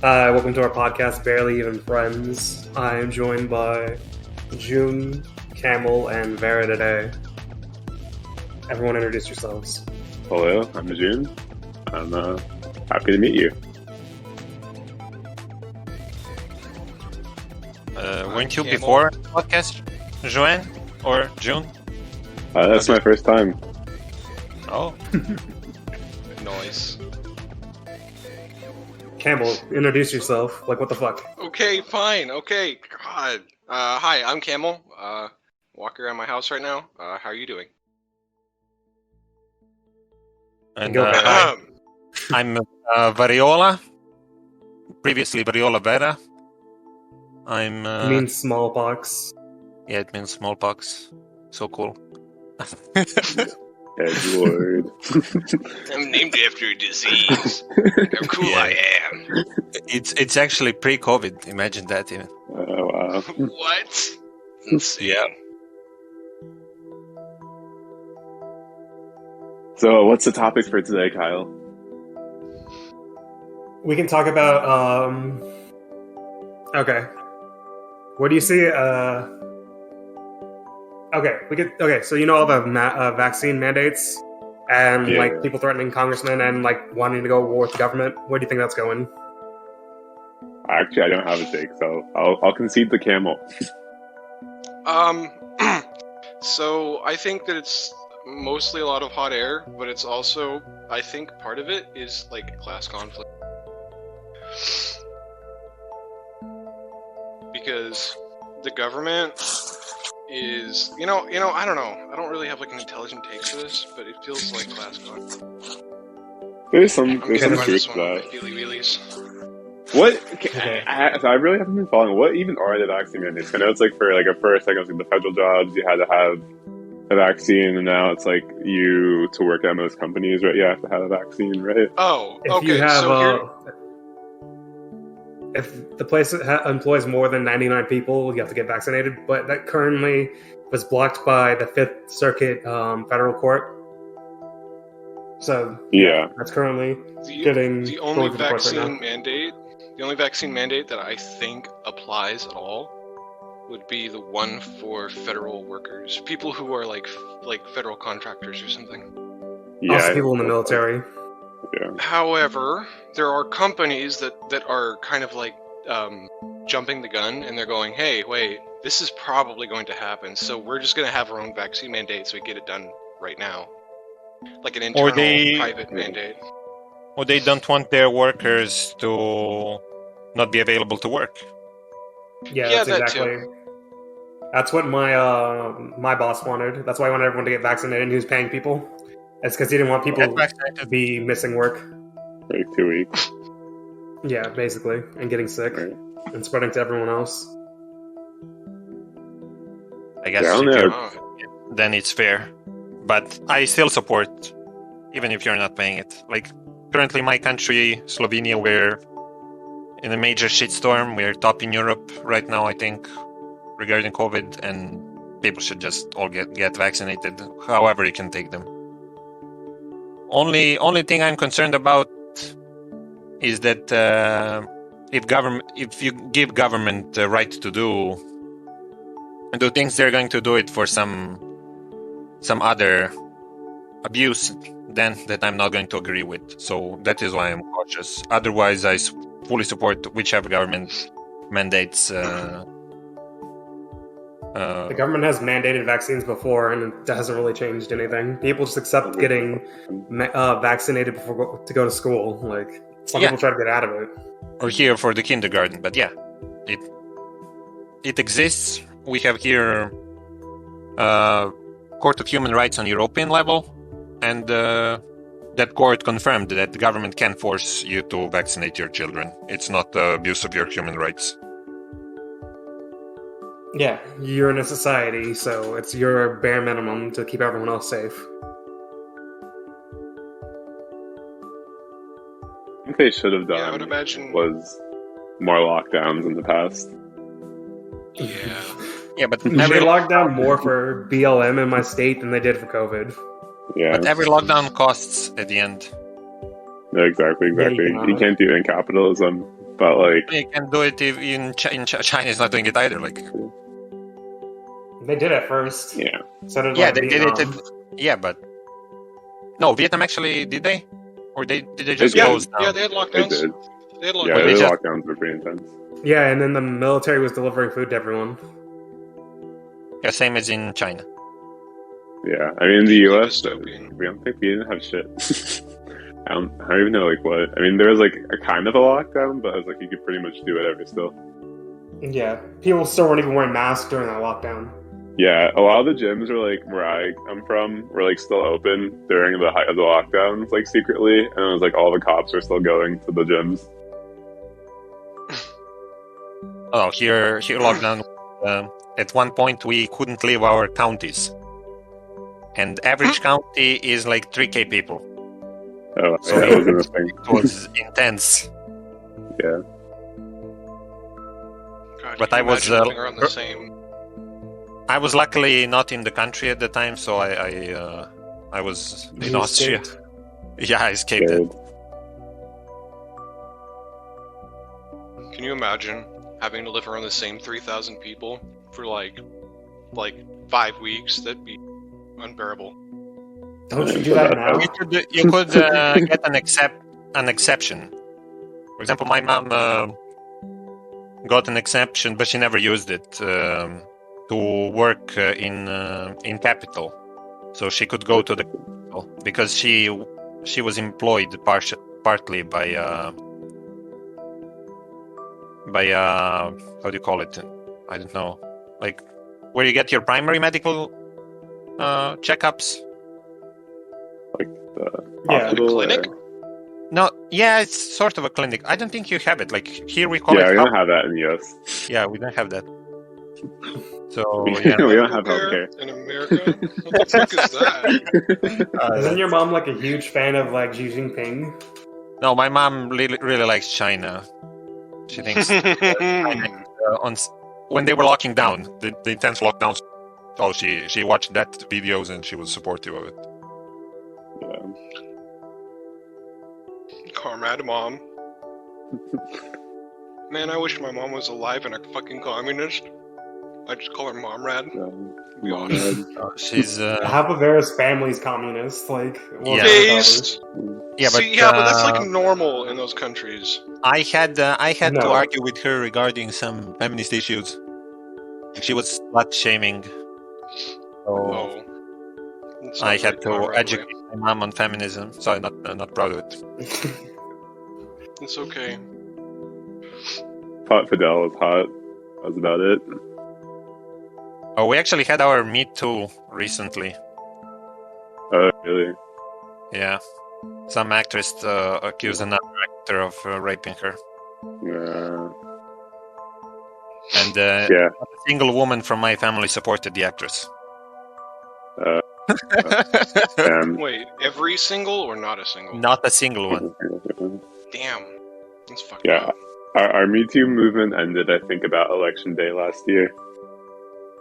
Hi, welcome to our podcast, Barely Even Friends. I am joined by June, Camel, and Vera today. Everyone introduce yourselves. Hello, I'm June. I'm happy to meet you. Weren't you before podcast, Joanne or June? That's my first time. Oh. Noise. Camel, introduce yourself. Like, what the fuck? Okay, fine. Okay, God. Hi, I'm Camel. Walking around my house right now. How are you doing? And hi, I'm Variola. Previously Variola Vera. I'm. You mean smallpox? Yeah, it means smallpox. So cool. Edward. I'm named after a disease. How cool I am. It's actually pre-COVID. Imagine that even. Oh wow. What? Insane. Yeah. So, what's the topic for today, Kyle? We can talk about, okay. What do you see, Okay, so you know all the vaccine mandates and like people threatening congressmen and like wanting to go to war with the government. Where do you think that's going? Actually, I don't have a take, so I'll concede the Camel. So I think that it's mostly a lot of hot air, but it's also, I think part of it is like class conflict. Because the government is, I don't know. I don't really have like an intelligent take to this, but it feels like class conflict. There's some truth This to one that. with my wheelies. What? So I really haven't been following. What even are the vaccine mandates? I know it's like for like at first, like it was like the federal jobs, you had to have a vaccine, and now it's like you to work at most companies, right? You have to have a vaccine, right? Oh, If okay. you have, so here, if the place employs more than 99 people, you have to get vaccinated. But that currently was blocked by the Fifth Circuit Federal Court. So Yeah. that's currently the getting only going to the courts right now. vaccine mandate that I think applies at all would be the one for federal workers, people who are like federal contractors or something. Yeah. Also, people in the military. Yeah. However, there are companies that are kind of like jumping the gun, and they're going, "Hey, wait, this is probably going to happen, so we're just going to have our own vaccine mandate, so we get it done right now." Like an internal private mandate. Or they don't want their workers to not be available to work. Yeah, Yeah, that's that exactly. too. That's what my boss wanted. That's why he wanted everyone to get vaccinated, and he was paying people. It's because he didn't want people to be missing work. Like 2 weeks. Yeah, basically, and getting sick Right. and spreading to everyone else. I guess Yeah, I don't know. then it's fair. But I still support, even if you're not paying it. Like, currently my country, Slovenia, we're in a major shitstorm. We're top in Europe right now, I think, regarding COVID, and people should just all get vaccinated, however you can take them. Only thing I'm concerned about is that if you give government the right to do things, they're going to do it for some other abuse then that I'm not going to agree with. So that is why I'm cautious. Otherwise, I fully support whichever government mandates. The government has mandated vaccines before, and it hasn't really changed anything. People just accept getting vaccinated to go to school. Like, some people try to get out of it. Or here for the kindergarten, but yeah, it exists. We have here Court of Human Rights on European level, and that court confirmed that the government can force you to vaccinate your children. It's not abuse of your human rights. Yeah, you're in a society, so it's your bare minimum to keep everyone else safe. I think they should have done Yeah, I would imagine. was more lockdowns in the past. Yeah. Yeah, but They locked down more for BLM in my state than they did for COVID. Yeah. But every lockdown costs at the end. No, exactly. Yeah, You can't do it in capitalism. But like, You can do it in China is not doing it either. Like, They did it first. yeah, So did yeah, like, they did it. Vietnam. Yeah, but no, Vietnam actually did they, or did they just did. close down? Yeah, they had they lockdowns. did. They had Yeah, lockdowns. they the just- lockdowns were pretty intense. Yeah, and then the military was delivering food to everyone. Yeah, same as in China. Yeah, I mean, in the U.S., Dystopian. we don't think we didn't have shit. I don't even know like what. I mean, there was like a kind of a lockdown, but it was like you could pretty much do whatever still. Yeah, people still weren't even wearing masks during that lockdown. Yeah, a lot of the gyms are like where I'm from were like still open during the height of the lockdowns, like secretly, and it was like all the cops were still going to the gyms. Oh, here lockdown. At one point, we couldn't leave our counties, and average county is like 3K people. Oh, So yeah, that wasn't a thing. It was intense. Yeah, God, But can I you was, imagine living around the same. I was luckily not in the country at the time, so I was in You Austria. escaped. Yeah, I escaped it. good. Can you imagine having to live around the same 3,000 people for like 5 weeks? That'd be unbearable. Don't you do that now? You could get an exception. For example, my mom got an exception, but she never used it to work in capital. So she could go to the capital because she was employed partly by how do you call it? I don't know, like where you get your primary medical checkups. Yeah. Hospital clinic? or- No, yeah, it's sort of a clinic. I don't think you have it. Like here we call Yeah, we it. don't have that in the U.S. Yeah, we don't have that. So We yeah, don't have Healthcare healthcare. in America. What the fuck is that? Isn't your mom like a huge fan of like Xi Jinping? no, my mom really likes China. She thinks when they were locking down, the intense lockdowns. Oh, she watched that videos and she was supportive of it. Yeah. Comrade mom. Man, I wish my mom was alive and a fucking communist. I just call her Momrad. She's Half of Vera's family's communist. Like, well, Yeah. Based. yeah, but See, but that's like normal in those countries. I had to No. argue with her regarding some feminist issues. She was slut shaming, so Oh. It's not I had really to Comrade educate my mom on feminism. So I'm not proud of it. way. It's okay. Thought Fidel was hot. That was about it. Oh, we actually had our Me Too recently. Oh, really? Yeah, some actress accused another actor of raping her, Yeah. and Yeah. a single woman from my family supported the actress. And Wait, every single or not a single? Not a single one. Damn. That's fucked Yeah. up. Our Me Too movement ended, I think, about Election Day last year.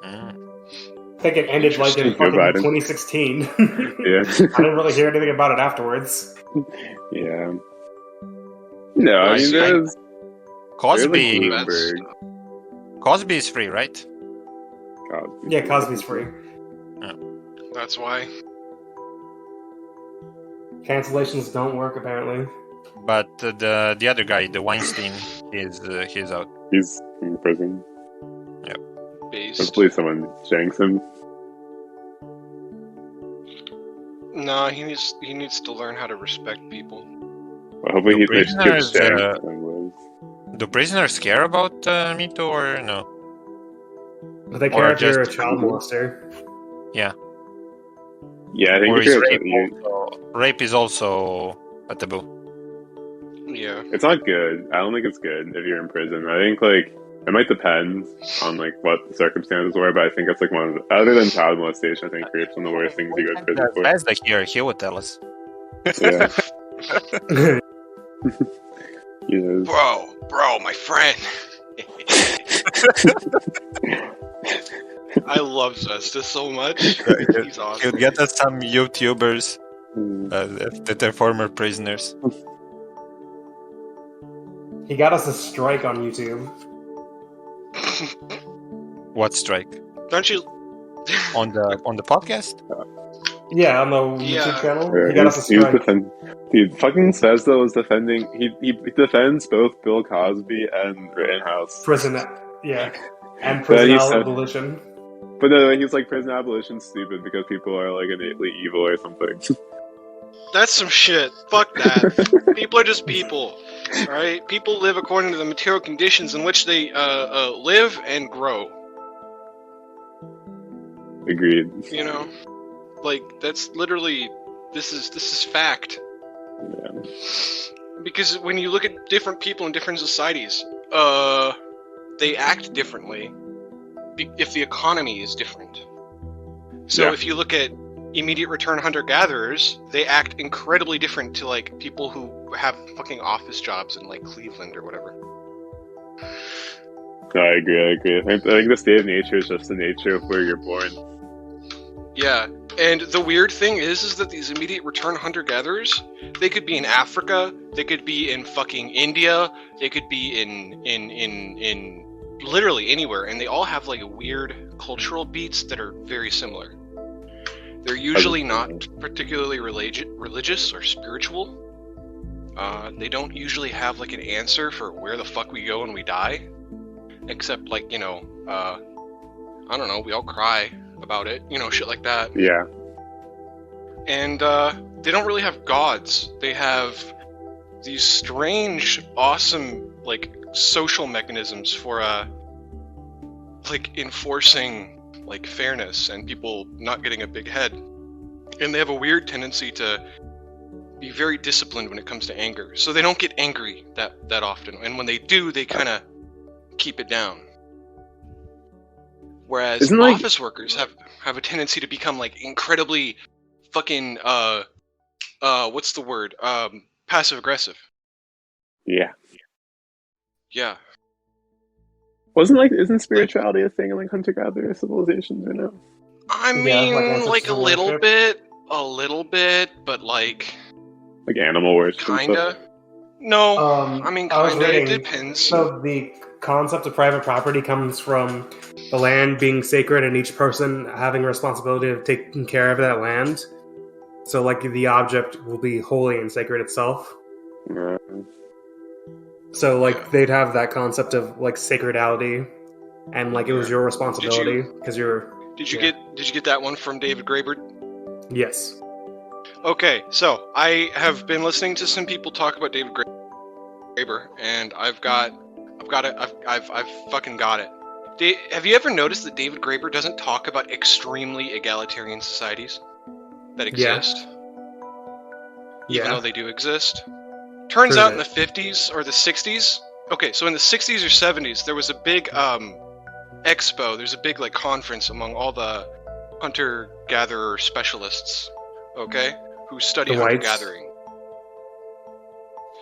Mm. I think it ended like in Interesting. fucking Joe Biden. 2016. Yeah. I didn't really hear anything about it afterwards. Yeah. No, I I mean, see. there's Cosby, There's, That's- Cosby is free, right? God. Yeah, Cosby's free. That's why. Cancellations don't work apparently. But the other guy, the Weinstein, he's out. He's in prison. Based. Hopefully someone shanks him. Nah, he needs to learn how to respect people. Well, hopefully The they should get prisoners, shanked. anyways. Do prisoners care about Me Too or no? But they care Or if you're a just- child molester. Yeah, I think Or if is you're, rape is also a taboo? Yeah. it's not good. I don't think it's good if you're in prison. I think like it might depend on like what the circumstances were, but I think it's like one of the, other than child molestation, I think rape's one of the worst things you go to prison for. As here, he would tell us. Yeah, yes. Bro, my friend. I love Zesta so much. He's He awesome. would get us some YouTubers Mm. that are former prisoners. He He got us a strike on YouTube. What strike? Don't you? On the podcast? Yeah, on the YouTube channel. Yeah, He got us a strike. He fucking says though is defending. He defends both Bill Cosby and Rittenhouse. Prison, yeah, and prison abolition. But no, he's like prison abolition's stupid because people are like innately evil or something. That's some shit. Fuck that. People are just people. Alright? People live according to the material conditions in which they live and grow. Agreed. You know? Like, that's literally... This is fact. Yeah. Because when you look at different people in different societies, they act differently if the economy is different. So if you look at immediate return hunter-gatherers, they act incredibly different to, like, people who have fucking office jobs in, like, Cleveland or whatever. No, I agree. I think the state of nature is just the nature of where you're born. Yeah, and the weird thing is that these immediate return hunter-gatherers, they could be in Africa, they could be in fucking India, they could be in literally anywhere, and they all have, like, weird cultural beats that are very similar. They're usually not particularly religious or spiritual. They don't usually have, like, an answer for where the fuck we go when we die. Except, like, you know, I don't know, we all cry about it, you know, shit like that. Yeah. And, they don't really have gods. They have these strange, awesome, like, social mechanisms for, like, enforcing, like, fairness and people not getting a big head. And they have a weird tendency to be very disciplined when it comes to anger. So they don't get angry that often. And when they do, they kind of keep it down. Whereas office workers have a tendency to become, like, incredibly fucking, what's the word? Passive-aggressive. Yeah. Yeah. Isn't spirituality a thing in, like, hunter-gatherer civilizations or no? I mean, like a little bit, but like animal worship. Kinda. No, I mean, kinda. It depends. So the concept of private property comes from the land being sacred and each person having a responsibility of taking care of that land. So, like, the object will be holy and sacred itself. So, like, they'd have that concept of, like, sacredality, and, like, it was your responsibility because you're. Did you get that one from David Graeber? Yes. Okay, so I have been listening to some people talk about David Graeber, and I've fucking got it. Have you ever noticed that David Graeber doesn't talk about extremely egalitarian societies that exist? Even though they do exist? Turns out in the 50s or the 60s, okay, so in the 60s or 70s, there was a big expo, there's a big, like, conference among all the hunter-gatherer specialists, okay, who study hunter-gathering.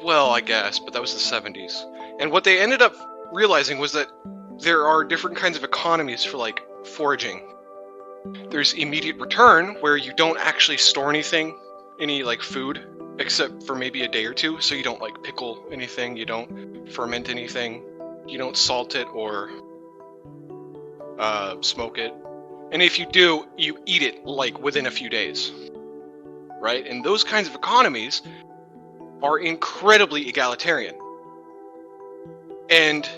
Well, I guess, but that was the 70s. And what they ended up realizing was that there are different kinds of economies for, like, foraging. There's immediate return, where you don't actually store any, like, food, except for maybe a day or two, so you don't, like, pickle anything, you don't ferment anything, you don't salt it or smoke it. And if you do, you eat it, like, within a few days. Right? And those kinds of economies are incredibly egalitarian. And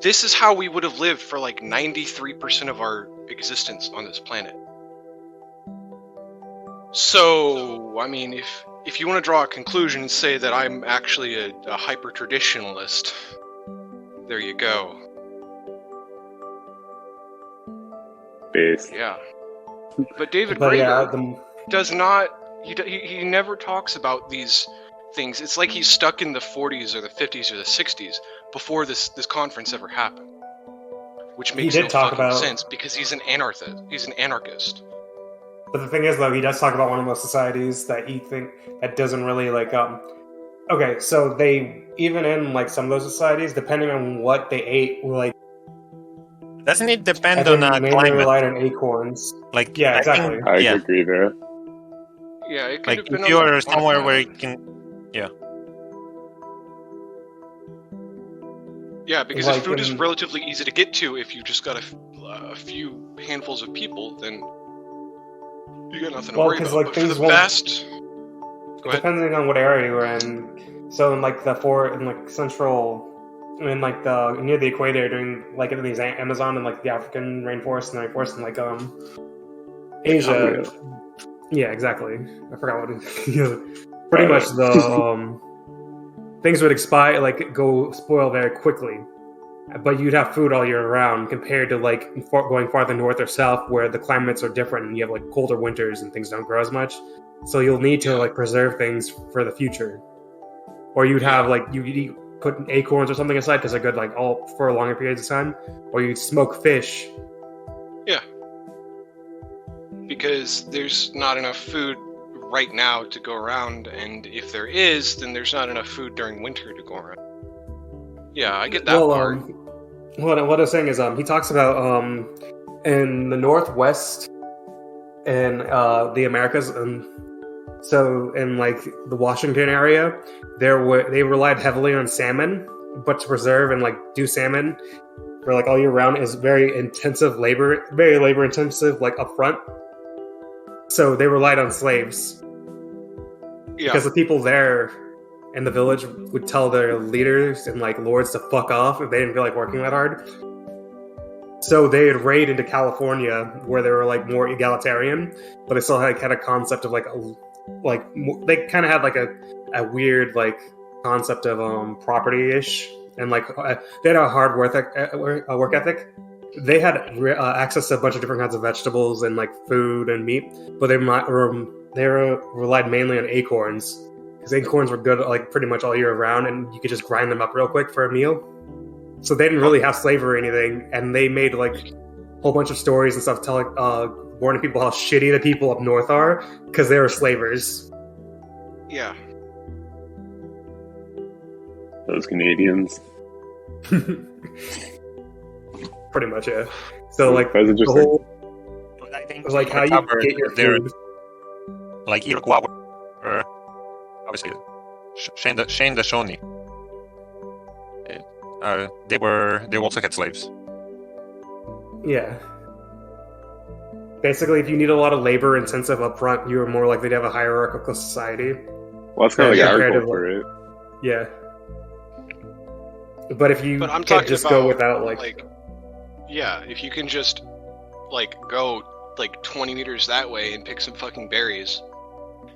this is how we would have lived for, like, 93% of our existence on this planet. So, I mean, if you want to draw a conclusion and say that I'm actually a hyper-traditionalist, there you go. Base. Yeah. But David Graeber does not... He never talks about these things. It's like he's stuck in the 40s or the 50s or the 60s before this conference ever happened. Which makes no fucking sense, because he's an anarchist. He's an anarchist. But the thing is, though, he does talk about one of those societies that he think that doesn't really, like, okay, so they, even in, like, some of those societies, depending on what they ate, like, doesn't it depend on climate? Relied on acorns. Like, yeah, exactly. I agree there. Yeah, it could like, have been if you're somewhere where you can, Yeah, because Like if food is in- relatively easy to get to, if you just got a few handfuls of people, then you got nothing to Well, worry 'cause, about. like, But for the things won't- vast, go ahead. depending on what area you're in. So in like in like central, in like the near the equator, during like in these Amazon and like the African rainforest and the rainforest and like Asia. Yeah, exactly. I forgot what. Pretty much the things would expire, like go spoil very quickly. But you'd have food all year round compared to like going farther north or south where the climates are different and you have like colder winters and things don't grow as much. So you'll need to like preserve things for the future. Or you'd have like you put acorns or something aside because they're good like all for longer periods of time. Or you'd smoke fish. Yeah. Because there's not enough food right now to go around, and if there is, then there's not enough food during winter to go around. Yeah, I get that part. What I was saying is he talks about in the Northwest in the Americas, and so in like the Washington area, they relied heavily on salmon, but to preserve and like do salmon for like all year round is very labor intensive, like upfront. So they relied on slaves. Yeah. Because the people there in the village would tell their leaders and like lords to fuck off if they didn't feel like working that hard. So they'd raid into California where they were like more egalitarian, but they still had a concept of they kind of had like a weird like concept of property-ish, and like they had a hard work ethic. They had access to a bunch of different kinds of vegetables and like food and meat, but they relied mainly on acorns because acorns were good like pretty much all year round, and you could just grind them up real quick for a meal. So they didn't really have slavery or anything, and they made like a whole bunch of stories and stuff telling warning people how shitty the people up north are because they were slavers. Yeah. Those Canadians. Pretty much, yeah. So like That's the interesting. whole I think like how you get your their food. like Iroquois were obviously Shane the Shawnee. They also had slaves. Yeah. Basically, if you need a lot of labor intensive up front, you are more likely to have a hierarchical society. Well, that's kind of like Yeah, agriculture, right? Yeah. But if you But I'm can talking just about, go without like yeah, if you can just like go like 20 meters that way and pick some fucking berries.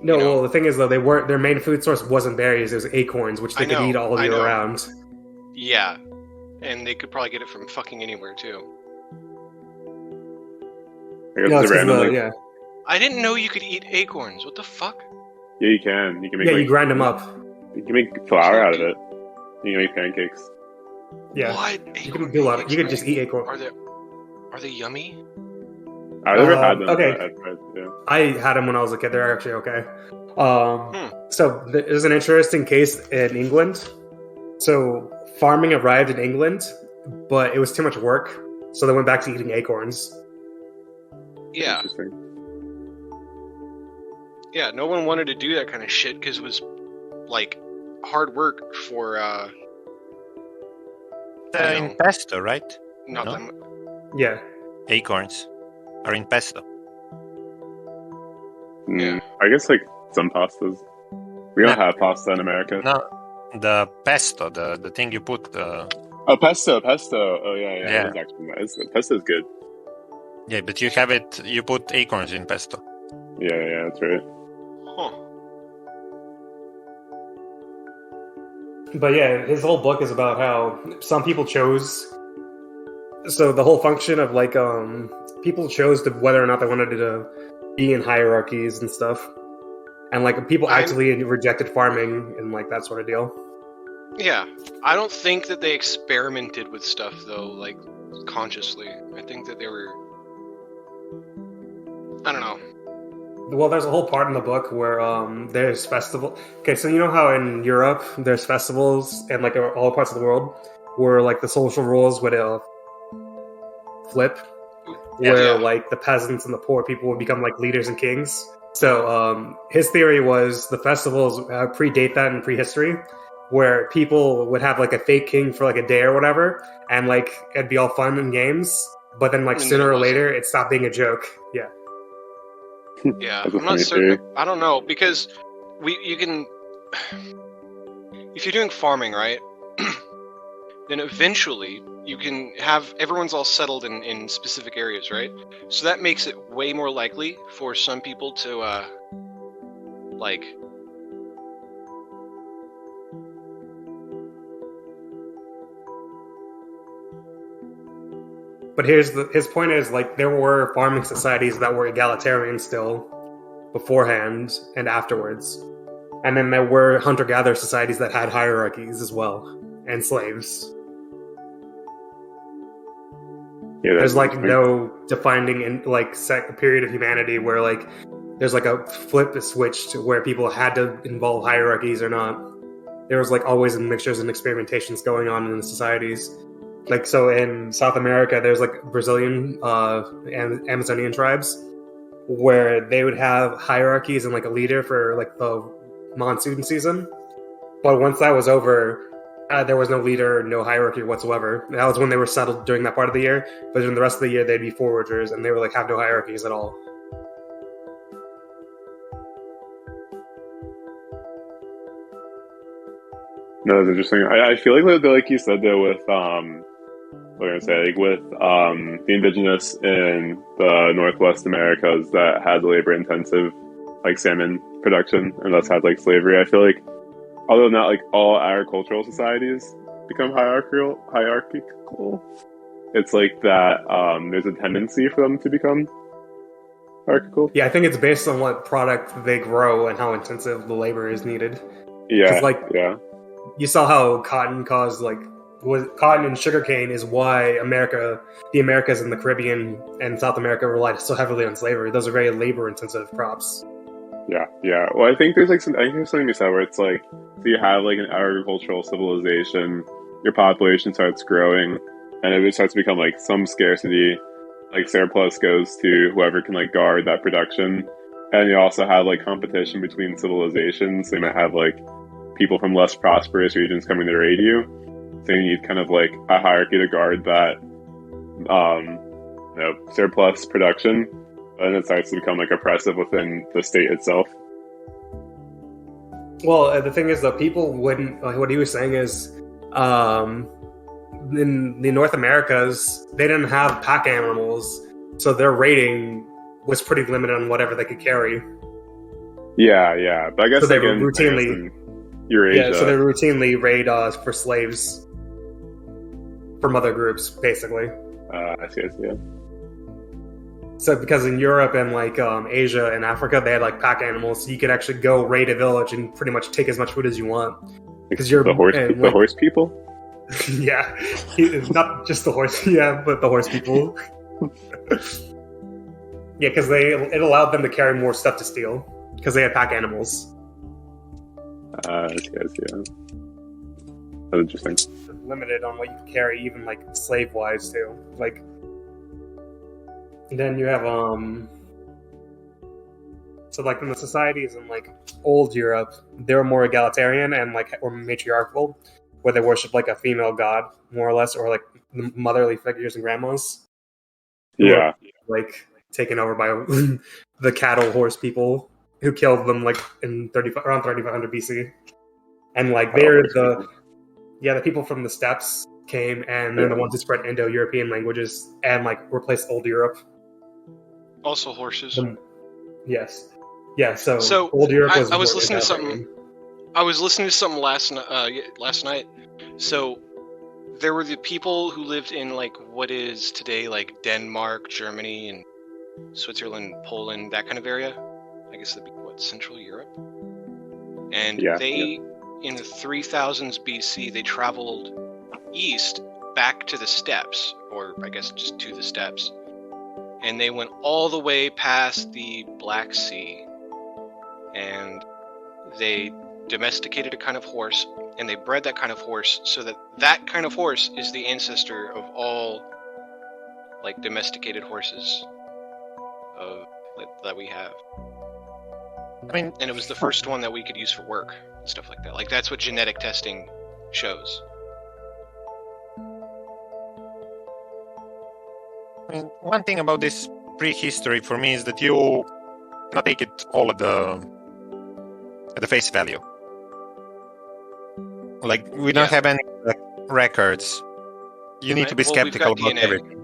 no, you know. well the thing is though their main food source wasn't berries, it was acorns, which they could eat all year round. Yeah. And they could probably get it from fucking anywhere too. I guess No, it's it's 'cause random. Like, I didn't know you could eat acorns. What the fuck? yeah, you can. You can make Yeah, like, you grind them up. you can make flour out of it. You can make pancakes. Yeah. What? You can do a lot. You can just eat acorn. Are they yummy? I've never had them. okay. But I've tried, yeah. I had them when I was a kid. They're actually okay. So there's an interesting case in England. So farming arrived in England, but it was too much work, so they went back to eating acorns. Yeah. Interesting. Yeah, no one wanted to do that kind of shit because it was like hard work for In pesto, right? not No? them. Yeah. Acorns are in pesto. Yeah. I guess like some pastas. We don't have pasta in America. No, the pesto, the thing you put. Oh, pesto. Oh, yeah. Yeah. That's actually nice. Pesto's good. Yeah, but you have it. You put acorns in pesto. Yeah, that's right. Huh. But yeah, his whole book is about how some people chose. So the whole function of like people chose whether or not they wanted to be in hierarchies and stuff, and like people actively rejected farming and like that sort of deal. Yeah, I don't think that they experimented with stuff though, like consciously. I think that they were. I don't know. Well, there's a whole part in the book where there's festival. Okay, so you know how in Europe there's festivals and like all parts of the world where like the social roles would flip, where like the peasants and the poor people would become like leaders and kings. So his theory was the festivals predate that in prehistory, where people would have like a fake king for like a day or whatever, and like it'd be all fun and games. But then like And sooner then it or later, wasn't. it stopped being a joke. Yeah. Yeah, That's a I'm not funny certain. theory. I don't know because you can if you're doing farming, right? Then eventually you can have everyone's all settled in specific areas, right? So that makes it way more likely for some people to like But his point is like there were farming societies that were egalitarian still beforehand and afterwards, and then there were hunter-gatherer societies that had hierarchies as well and slaves. Yeah, that's There's like interesting. no defining in like set period of humanity where like there's like a flip switch to where people had to involve hierarchies or not. There was like always mixtures and experimentations going on in the societies. Like so in South America, there's like Brazilian Amazonian tribes where they would have hierarchies and like a leader for like the monsoon season. But once that was over, there was no leader, no hierarchy whatsoever. That was when they were settled during that part of the year. But during the rest of the year, they'd be foragers, and they would like have no hierarchies at all. No, that's interesting. I feel like you said though with what am I gonna say, like with the indigenous in the Northwest Americas that had labor intensive like salmon production and thus had like slavery. I feel like although not like all agricultural societies become hierarchical, it's like that there's a tendency for them to become hierarchical. Yeah, I think it's based on what product they grow and how intensive the labor is needed. Yeah, 'Cause, like, yeah. You saw how cotton caused cotton and sugarcane is why the Americas and the Caribbean and South America relied so heavily on slavery. Those are very labor-intensive crops. Yeah. Well, I think there's something to be said where it's like, so you have like an agricultural civilization, your population starts growing, and it starts to become like some scarcity, like surplus goes to whoever can like guard that production, and you also have like competition between civilizations. So you might have like people from less prosperous regions coming to raid you, so you need kind of like a hierarchy to guard that, surplus production. And it starts to become like oppressive within the state itself. Well, the thing is, though, people wouldn't. What he was saying is, in the North Americas, they didn't have pack animals, so their raiding was pretty limited on whatever they could carry. Yeah. But I guess So they again, routinely, in Eurasia, so they routinely raid for slaves from other groups, basically. I see. Yeah. So because in Europe and like Asia and Africa, they had like pack animals, so you could actually go raid a village and pretty much take as much food as you want. Because you're the horse people. Yeah, not just the horse. Yeah, but the horse people. Yeah, because it allowed them to carry more stuff to steal because they had pack animals. I see. Yeah. That's interesting. Limited on what you could carry, even like slave wise too. Like, then you have so like in the societies in like old Europe, they were more egalitarian and like or matriarchal, where they worship like a female god more or less, or like motherly figures and grandmas. Yeah. Like taken over by the cattle horse people who killed them like in around 3500 BC, and like they're the people from the steppes came, and they're the ones who spread Indo-European languages and like replaced old Europe. also horses. Yes. Yeah. So old Europe was. I was listening to something. I was listening to something last night. So there were the people who lived in like what is today like Denmark, Germany, and Switzerland, Poland, that kind of area. I guess that'd be what, Central Europe. And in the 3000s BC, they traveled east back to the steppes, or I guess just to the steppes. And they went all the way past the Black Sea, and they domesticated a kind of horse, and they bred that kind of horse so that kind of horse is the ancestor of all like domesticated horses that we have. I mean, And it was the first one that we could use for work and stuff like that. Like, that's what genetic testing shows. One thing about this prehistory for me is that you not take it all at the face value. Like, we don't have any records. You need to be skeptical about everything.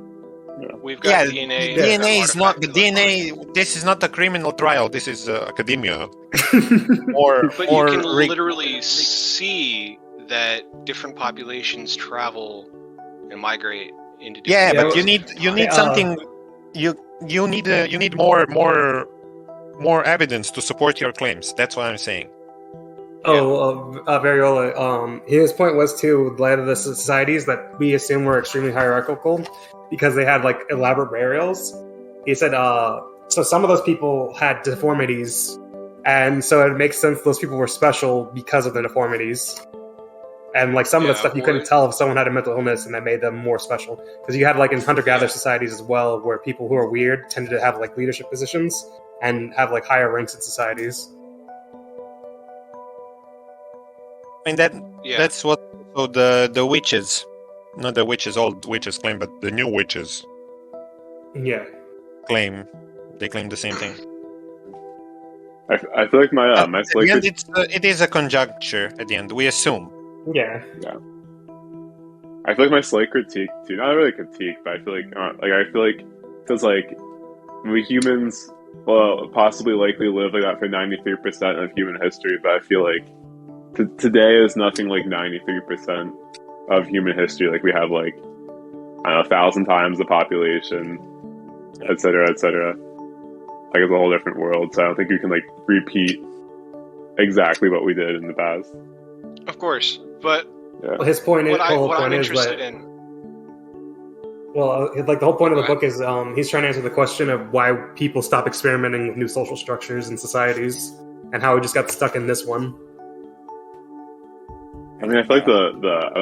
We've got DNA. DNA is not the DNA. This is not a criminal trial. This is academia. But you can literally see that different populations travel and migrate into different but you need something. You need more evidence to support your claims. That's what I'm saying. Variola, his point was too, a lot of the societies that we assume were extremely hierarchical because they had like elaborate burials. He said, so some of those people had deformities, and so it makes sense those people were special because of the deformities. And like some of the stuff you couldn't tell if someone had a mental illness, and that made them more special. Because you had like in hunter-gatherer societies as well, where people who are weird tended to have like leadership positions and have like higher ranks in societies. I mean that's what the witches, not the witches, old witches claim, but the new witches claim. They claim the same thing. I feel like my slight it is a conjecture at the end. We assume. Yeah. I feel like my slight critique too, not really critique, but I feel like because like we humans possibly likely live like that for 93% of human history, but I feel like today is nothing like 93% of human history. Like we have like, I don't know, 1,000 times the population, et cetera, et cetera. Like it's a whole different world. So I don't think you can like repeat exactly what we did in the past. Of course, but well, his point is, what I'm interested in. Well, like the whole point of the book is he's trying to answer the question of why people stop experimenting with new social structures and societies, and how we just got stuck in this one. I mean, I feel like I'm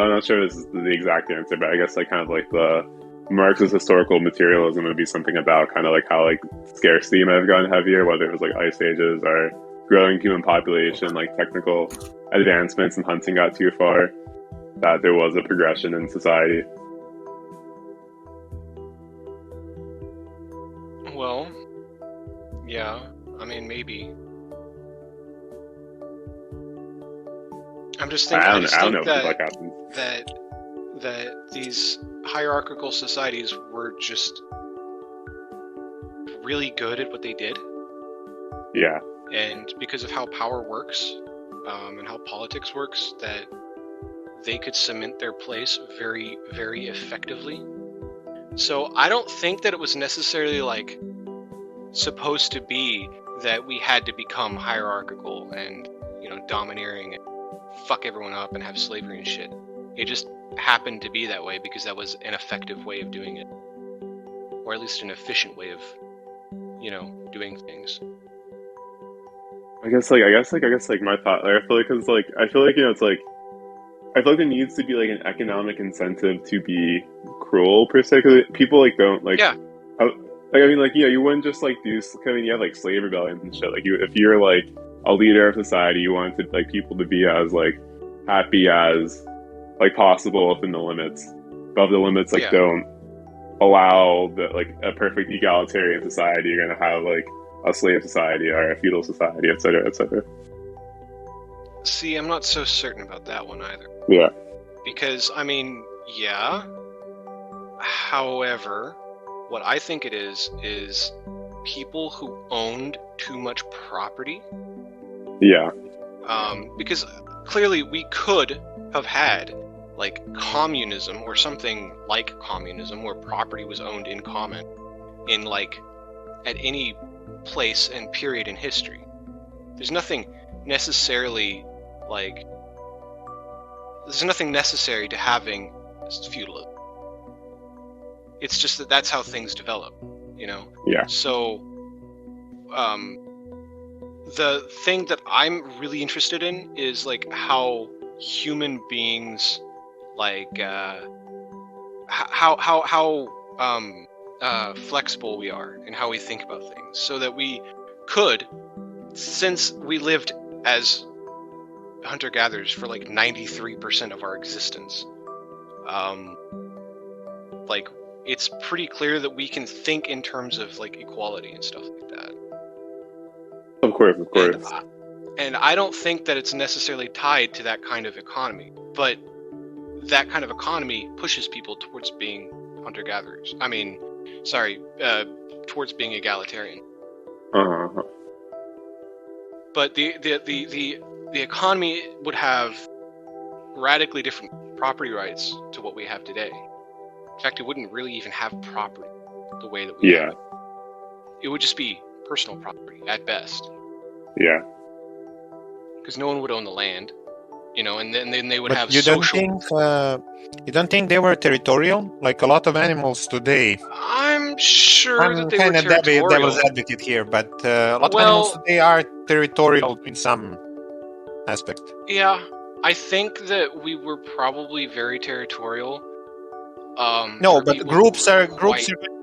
not sure this is the exact answer, but I guess like kind of like the Marx's historical materialism would be something about kind of like how like scarcity might have gotten heavier, whether it was like ice ages or growing human population, like technical advancements in hunting got too far, that there was a progression in society. Well, yeah, I mean, maybe. I'm just thinking. I don't know that these hierarchical societies were just really good at what they did. Yeah. And because of how power works, and how politics works, that they could cement their place very, very effectively. So I don't think that it was necessarily like supposed to be that we had to become hierarchical and, domineering and fuck everyone up and have slavery and shit. It just happened to be that way because that was an effective way of doing it, or at least an efficient way of, doing things. I guess my thought, like, I feel like it's like I feel like there needs to be like an economic incentive to be cruel per se, because people like don't like. Yeah. Like I mean, like you wouldn't just like do. I mean, you have like slave rebellions and shit. Like if you're like a leader of society, you want like people to be as like happy as like possible within the limits. But if the limits like don't allow the like a perfect egalitarian society, you're gonna have like a slave society or a feudal society, et cetera, et cetera. See, I'm not so certain about that one either. Yeah. Because, I mean, yeah. However, what I think it is people who owned too much property. Yeah. Because clearly we could have had, like, communism or something like communism where property was owned in common in, like, at any place and period in history. There's nothing necessarily to having feudalism. It's just that that's how things develop, Yeah. So the thing that I'm really interested in is like how human beings how flexible we are and how we think about things, so that we could since we lived as hunter-gatherers for like 93% of our existence, like it's pretty clear that we can think in terms of like equality and stuff like that. Of course. And I don't think that it's necessarily tied to that kind of economy, but that kind of economy pushes people towards being hunter-gatherers. Towards being egalitarian. Uh-huh. But the economy would have radically different property rights to what we have today. In fact, it wouldn't really even have property the way that we have it. It would just be personal property at best. Yeah. Because no one would own the land, and then they would But have you social... you don't think they were territorial? Like a lot of animals today. I'm sure that they were kind of territorial. devil's advocate here, but a lot of animals today are territorial in some aspect. Yeah, I think that we were probably very territorial. No, but groups are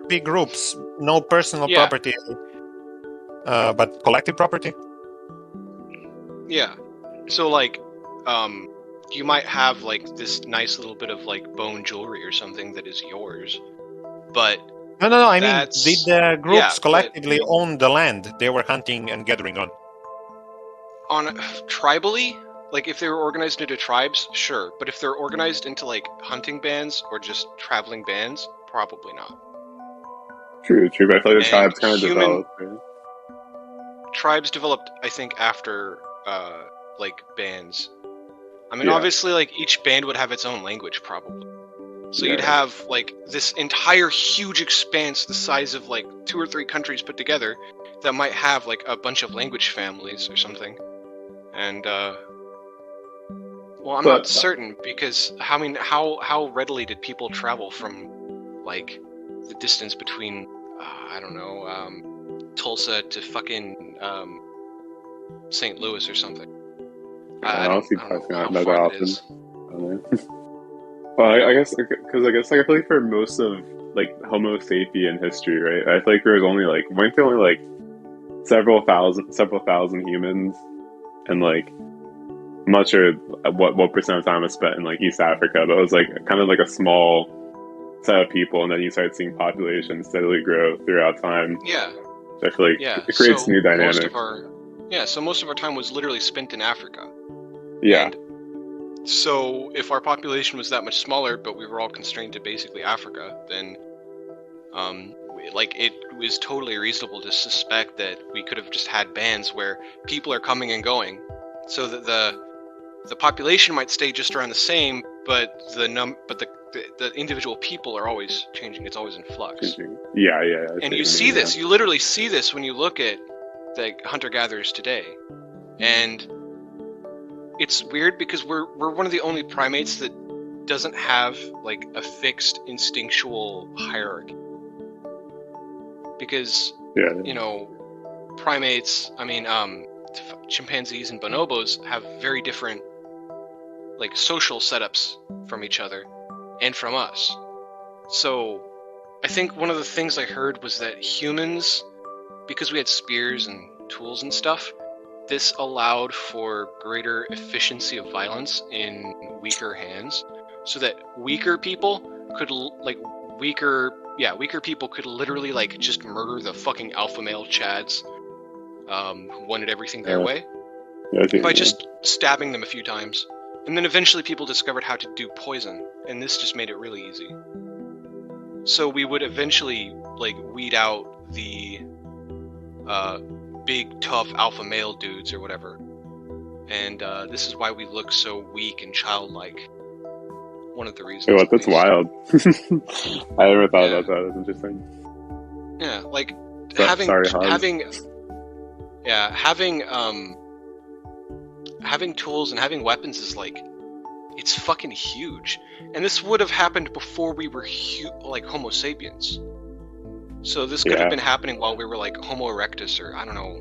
big groups. No personal property, but collective property. Yeah. So like, you might have like this nice little bit of like bone jewelry or something that is yours, but no. I mean, did the groups collectively own the land they were hunting and gathering on? On tribally, like if they were organized into tribes, sure. But if they're organized into like hunting bands or just traveling bands, probably not. True. But I feel like the tribes kind of developed. Right? Tribes developed, I think, after like bands. I mean, obviously, like each band would have its own language, probably. So you'd have like this entire huge expanse the size of like 2 or 3 countries put together that might have like a bunch of language families or something. And well, I'm not certain because how readily did people travel from like the distance between Tulsa to fucking St. Louis or something. I don't know how far it is. Well, I guess like I feel like for most of like Homo sapien history, right? I feel like there was only like several thousand humans, and like I'm not sure what percent of time was spent in like East Africa, but it was like kind of like a small set of people, and then you start seeing population steadily grow throughout time. Yeah. So I feel like it creates new dynamics. So most of our time was literally spent in Africa. Yeah. And so if our population was that much smaller, but we were all constrained to basically Africa, then it was totally reasonable to suspect that we could have just had bands where people are coming and going, so that the population might stay just around the same, but the individual people are always changing. It's always in flux. Yeah. And you see this. You literally see this when you look at the hunter-gatherers today, and it's weird because we're one of the only primates that doesn't have like a fixed instinctual hierarchy. Because primates, chimpanzees and bonobos have very different like social setups from each other and from us. So I think one of the things I heard was that humans, because we had spears and tools and stuff, this allowed for greater efficiency of violence in weaker hands, so that weaker people could literally like just murder the fucking alpha male chads who wanted everything their way by just stabbing them a few times. And then eventually people discovered how to do poison, and this just made it really easy. So we would eventually like weed out the big tough alpha male dudes or whatever, and this is why we look so weak and childlike. One of the reasons. That's wild. I never thought about that. That's interesting. Yeah, like having tools and having weapons is like, it's fucking huge. And this would have happened before we were like Homo sapiens. So this could have been happening while we were like Homo erectus, or I don't know.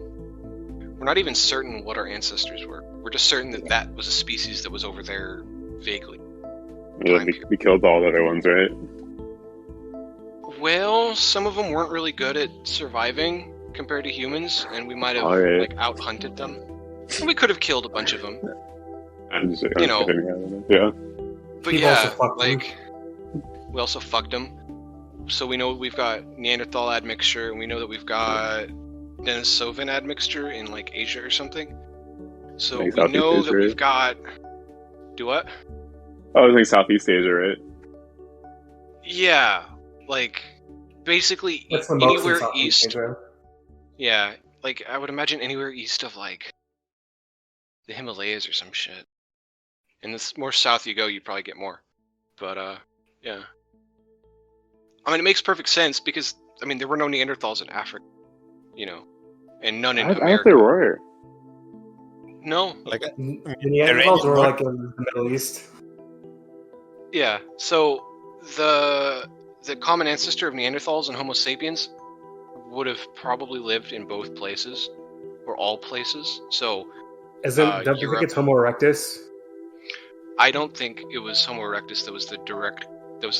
We're not even certain what our ancestors were. We're just certain that was a species that was over there vaguely. Yeah, we killed all the other ones, right? Well, some of them weren't really good at surviving, compared to humans, and we might have Alright. like out-hunted them. And we could have killed a bunch of them. I'm just, You know. Yeah. But We've yeah, also fucked them. like we also fucked them. So we know we've got Neanderthal admixture, and we know that we've got Denisovan admixture in like Asia or something. So Like we Southeast know Asia, that we've right? got. Do what? Oh, it's like Southeast Asia, right? Yeah, like basically That's the most in anywhere Southeast east. Asia. Yeah, like I would imagine anywhere east of like the Himalayas or some shit. And the more south you go, you probably get more. But yeah. I mean, it makes perfect sense because I mean there were no Neanderthals in Africa, you know, and none in I thought America. there were. No, Like The Neanderthals were like in the Middle East. yeah. So the common ancestor of Neanderthals and Homo sapiens would have probably lived in both places, or all places. So Don't you think Europe. it's Homo erectus? I don't think it was Homo erectus that was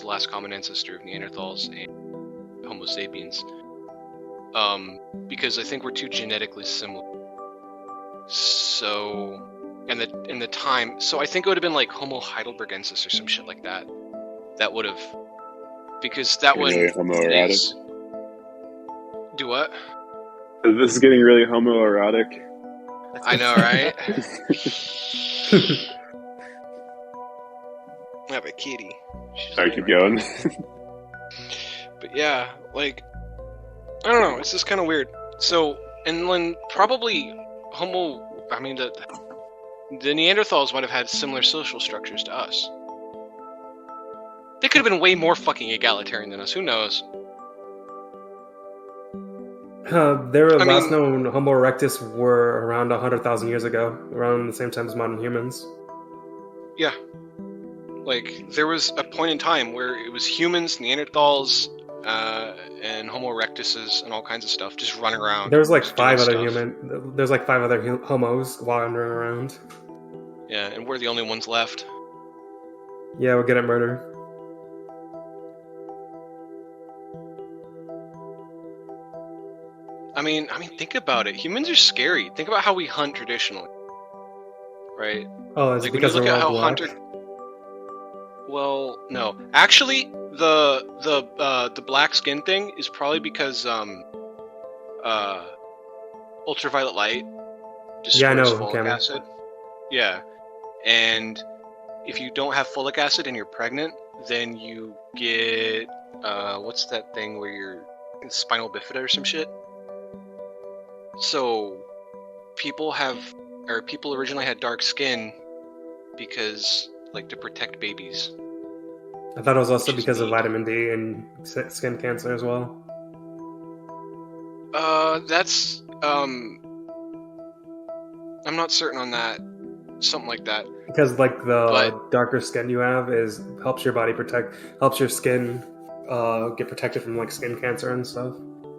the last common ancestor of Neanderthals and Homo sapiens. Because I think we're too genetically similar. So, and the time, so I think it would have been like Homo heidelbergensis or some shit like that. That would have, because that one Really homoerotic. is. Do what? This is getting really homoerotic. I know, right? I have a kitty. She's Sorry, laying keep right going. But yeah, like, I don't know, it's just kind of weird. So, and then probably the Neanderthals might have had similar social structures to us. They could have been way more fucking egalitarian than us, who knows? Their last known Homo erectus were around 100,000 years ago, around the same time as modern humans. Yeah. Like, there was a point in time where it was humans, Neanderthals, and Homo erectuses and all kinds of stuff just running around. There's like just five doing other stuff. There's like five other homos wandering around. Yeah, and we're the only ones left. Yeah, we're good at murder. I mean, think about it. Humans are scary. Think about how we hunt traditionally, right? Oh, is Like it when you because look they're at all how black? Well, no. Actually, the black skin thing is probably because ultraviolet light Yeah, I destroys know, folic Cameron. acid. Yeah, and if you don't have folic acid and you're pregnant, then you get what's that thing where you're spinal bifida or some shit. So people originally had dark skin because like to protect babies. I thought it was also Which is because of neat. vitamin D and skin cancer as well. That's I'm not certain on that. Something like that. Because like the But- darker skin you have helps your body helps your skin get protected from like skin cancer and stuff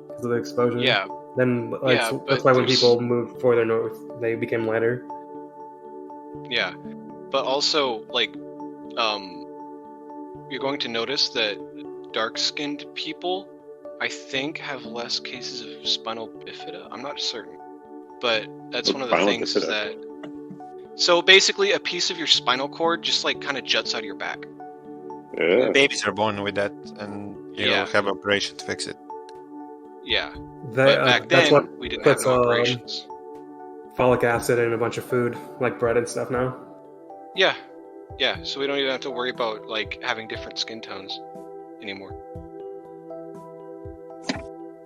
because of the exposure. Yeah, Then like Yeah, that's but why when there's- people moved further north, they became lighter. yeah. But also, like, you're going to notice that dark-skinned people, I think, have less cases of spinal bifida. I'm not certain. But that's one of the Spinal things is bifida? that... So basically, a piece of your spinal cord just, like, kind of juts out of your back. Yeah. Babies are born with that, and you Yeah. have operation to fix it. Yeah. That, But back that's then, what we didn't have puts no operations. folic acid in a bunch of food, like bread and stuff now. Yeah. Yeah, so we don't even have to worry about, like, having different skin tones anymore.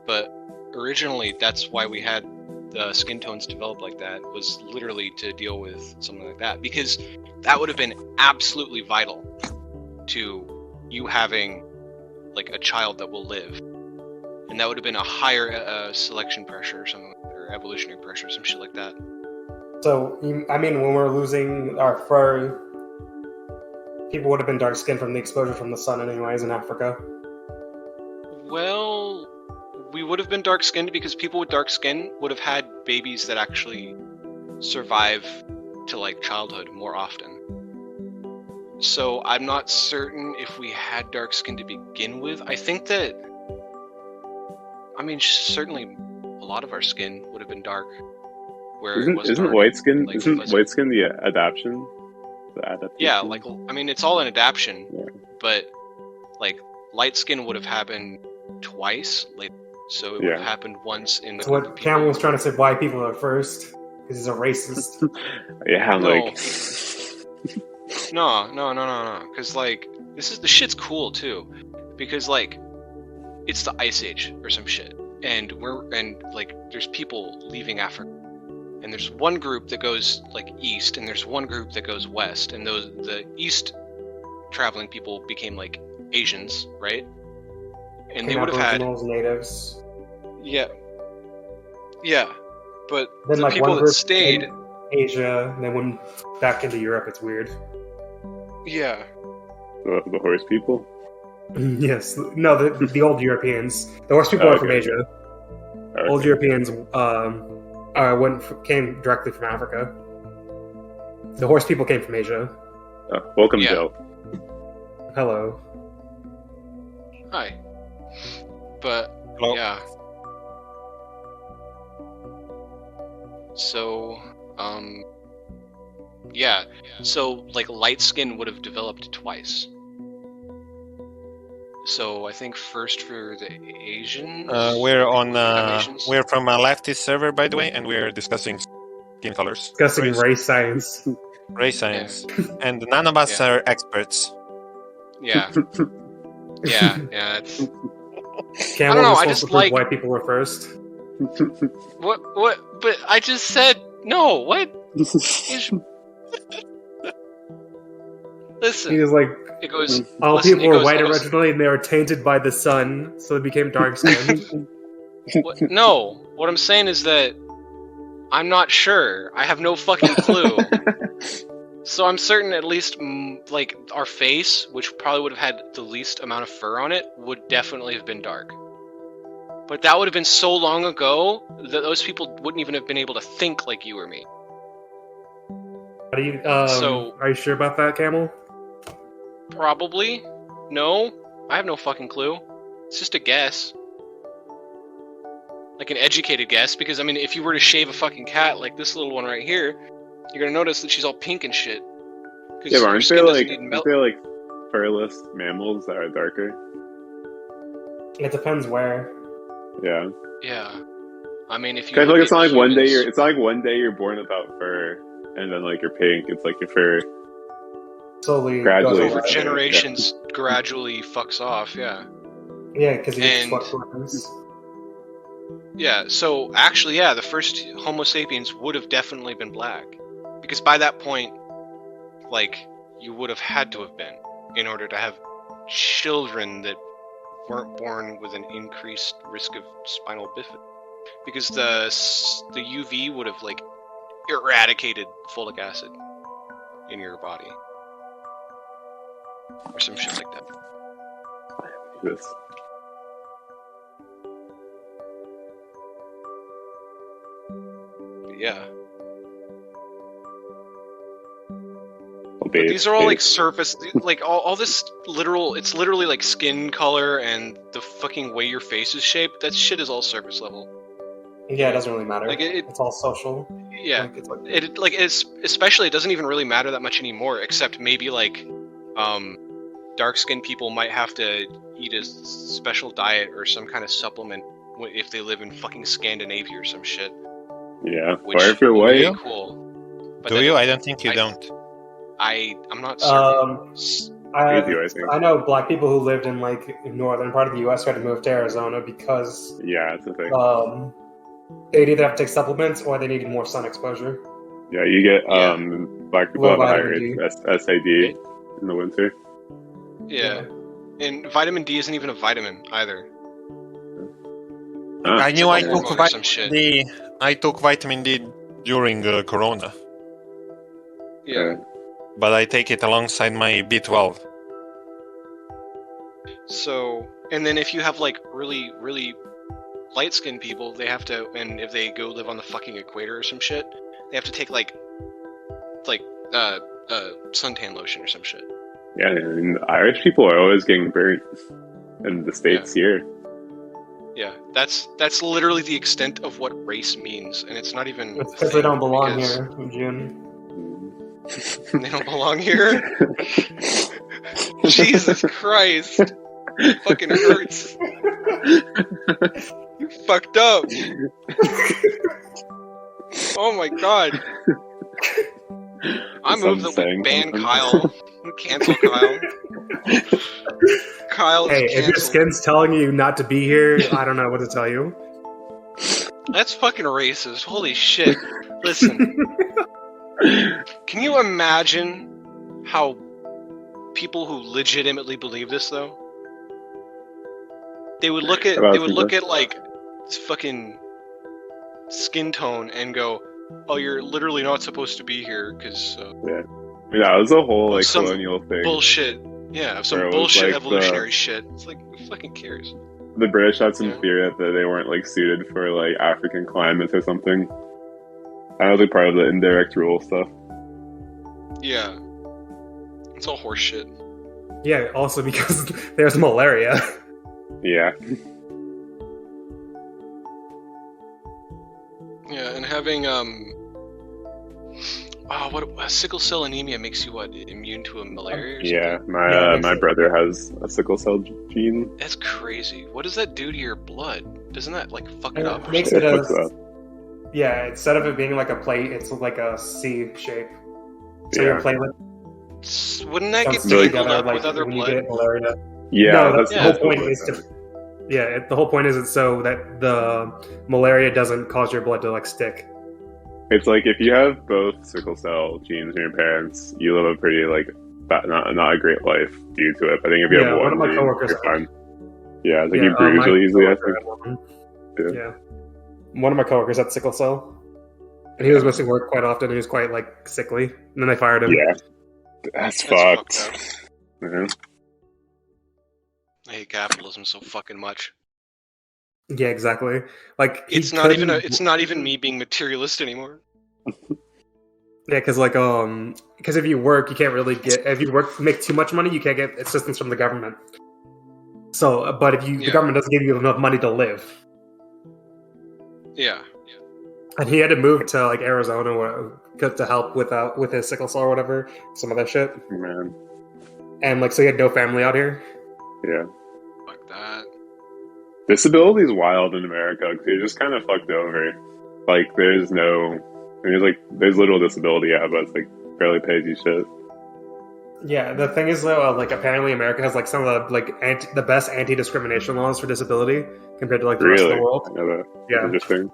But originally, that's why we had the skin tones developed like that, was literally to deal with something like that. Because that would have been absolutely vital to you having, like, a child that will live. And that would have been a higher selection pressure or something, or evolutionary pressure, some shit like that. So I mean, when we're losing our fur, people would have been dark skinned from the exposure from the sun, anyways, in Africa. Well, we would have been dark-skinned because people with dark skin would have had babies that actually survive to, like, childhood more often. So I'm not certain if we had dark skin to begin with. I think that, I mean, certainly a lot of our skin would have been dark. Where it was isn't dark, white skin like, isn't fuzzy. white skin the adaptation? The adaptation? Yeah, like, I mean, it's all an adaptation, Yeah. but like light skin would have happened twice, like, so it would have happened once in the That's group of what people. Cameron was trying to say. White people are first because he's a racist. Yeah, I'm No. like No, because like the shit's cool too, because like it's the Ice Age or some shit, and like there's people leaving Africa, and there's one group that goes like east, and there's one group that goes west, and the east traveling people became like Asians, right? And they would have had Aboriginals, natives. yeah, but Then the like people one that group stayed, in Asia, and then went back into Europe. It's weird. yeah. the horse people. Yes, no, the old Europeans. The horse people are from Okay. Asia. Okay. Old Europeans came directly from Africa. The horse people came from Asia. Welcome, Yeah. Joe. Hello. Hi. But Hello. yeah. So, yeah. So, like, light skin would have developed twice. So, I think first for the Asians. We're Asians. we're from a leftist server, by the way, and we're discussing skin colors, Discussing race science. race science, and none of us Yeah. are experts. Yeah. Yeah. It's Cameron know, was I supposed just to prove like- white people were first. what? But I just said no. What? Listen, He was like, it goes. all listen, people it were goes- white it goes- originally, and they were tainted by the sun, so they became dark skinned. No, what I'm saying is that I'm not sure. I have no fucking clue. So I'm certain at least, like, our face, which probably would have had the least amount of fur on it, would definitely have been dark. But that would have been so long ago that those people wouldn't even have been able to think like you or me. Are you, So- are you sure about that, Camel? Probably. No, I have no fucking clue. It's just a guess. Like an educated guess, because I mean, if you were to shave a fucking cat like this little one right here, you're gonna notice that she's all pink and shit. 'Cause Yeah, but her aren't skin there doesn't like need mel- furless mammals that are darker? It depends where. Yeah. Yeah. I mean, if you 'Cause I feel look like it's at not like humans- it's not like one day you're born without fur, and then like you're pink. It's like your fur. Slowly Gradually. goes over away. generations gradually fucks off. Yeah. Yeah, because you And- fluctuations. Yeah. So actually, yeah, the first Homo sapiens would have definitely been black, because by that point, like, you would have had to have been in order to have children that weren't born with an increased risk of spinal bifida, because the UV would have like eradicated folic acid in your body or some shit like that. This. But yeah. But Babe, these are all babe. like surface, like all this literal. It's literally like skin color and the fucking way your face is shaped. That shit is all surface level. Yeah, it doesn't really matter. Like, it- it's all social. Yeah, Like, it's like, it's especially it doesn't even really matter that much anymore. Except maybe like, dark skinned people might have to eat a special diet or some kind of supplement if they live in fucking Scandinavia or some shit. Yeah. Which Or if you're would white. be you? cool. But Do then you? I don't think you I- don't. I'm not certain. I do, I think. I know black people who lived in like northern part of the U.S. who had to move to Arizona because Yeah, that's the thing. they'd either have to take supplements or they needed more sun exposure. Yeah, you get Yeah. black people Low have a higher vitamin rate of SID in the winter. Yeah. And vitamin D isn't even a vitamin either. Ah, I knew a I hormone took or some shit. vitamin D. I took vitamin D during Corona, Yeah. but I take it alongside my B12. So, and then if you have like really, really light skinned people, they have to, and if they go live on the fucking equator or some shit, they have to take like suntan lotion or some shit. yeah, and Irish people are always getting burnt in the States here. Yeah, that's literally the extent of what race means, and it's not even. It's because they don't belong here, June. They don't belong here. Jesus Christ, fucking hurts. You fucked up. Oh my god. I move that we ban Kyle. Cancel Kyle. Kyle is Hey, if your canceled. skin's telling you not to be here, I don't know what to tell you. That's fucking racist. Holy shit. Listen. Can you imagine how people who legitimately believe this though? They would look at like this fucking skin tone and go, "Oh, you're literally not supposed to be here because Yeah, it was a whole like some colonial thing. bullshit." Yeah, some Where it was, bullshit like, evolutionary shit. It's like, who fucking cares? The British had some Yeah. theory that they weren't like suited for like African climates or something. That was like part of the indirect rule stuff. Yeah, it's all horseshit. Yeah, also because there's malaria. Yeah. Yeah, and having what sickle cell anemia makes you immune to a malaria? Or Yeah, something? my brother has a sickle cell gene. That's crazy. What does that do to your blood? Doesn't that like fuck it up? It Or makes something? it What's a that? yeah. Instead of it being like a plate, it's like a C shape. So your Yeah. Wouldn't that get comes tangled together, up like, with other when you blood? get malaria. Yeah, No, that's the whole point what is it to. Yeah, the whole point is it's so that the malaria doesn't cause your blood to like stick. It's like if you have both sickle cell genes in your parents, you live a pretty like not a great life due to it. I think if you Yeah, have one one of my gene, coworkers you're had- fine. Yeah, it's like Yeah, you bruise my really easily. I coworker think. had one. Yeah, one of my coworkers had sickle cell, and he was missing work quite often. He was quite like sickly, and then they fired him. Yeah, that's fucked fucked. up. Mhm. I hate capitalism so fucking much. Yeah, exactly. Like he It's not even couldn't- it's not even me being materialist anymore. Yeah, because because if you work, you can't really get. If you make too much money, you can't get assistance from the government. So, but if the Yeah. government doesn't give you enough money to live, Yeah. and he had to move to like Arizona to help with his sickle cell or whatever, some other shit, Man, and like so he had no family out here. yeah. Fuck that. Disability is wild in America because you're just kind of fucked over. Like, there's little disability, yeah, but it's like barely pays you shit. Yeah, the thing is though, like apparently America has like some of the the best anti-discrimination laws for disability compared to like the rest of Really? the world. I know that. Yeah. Interesting.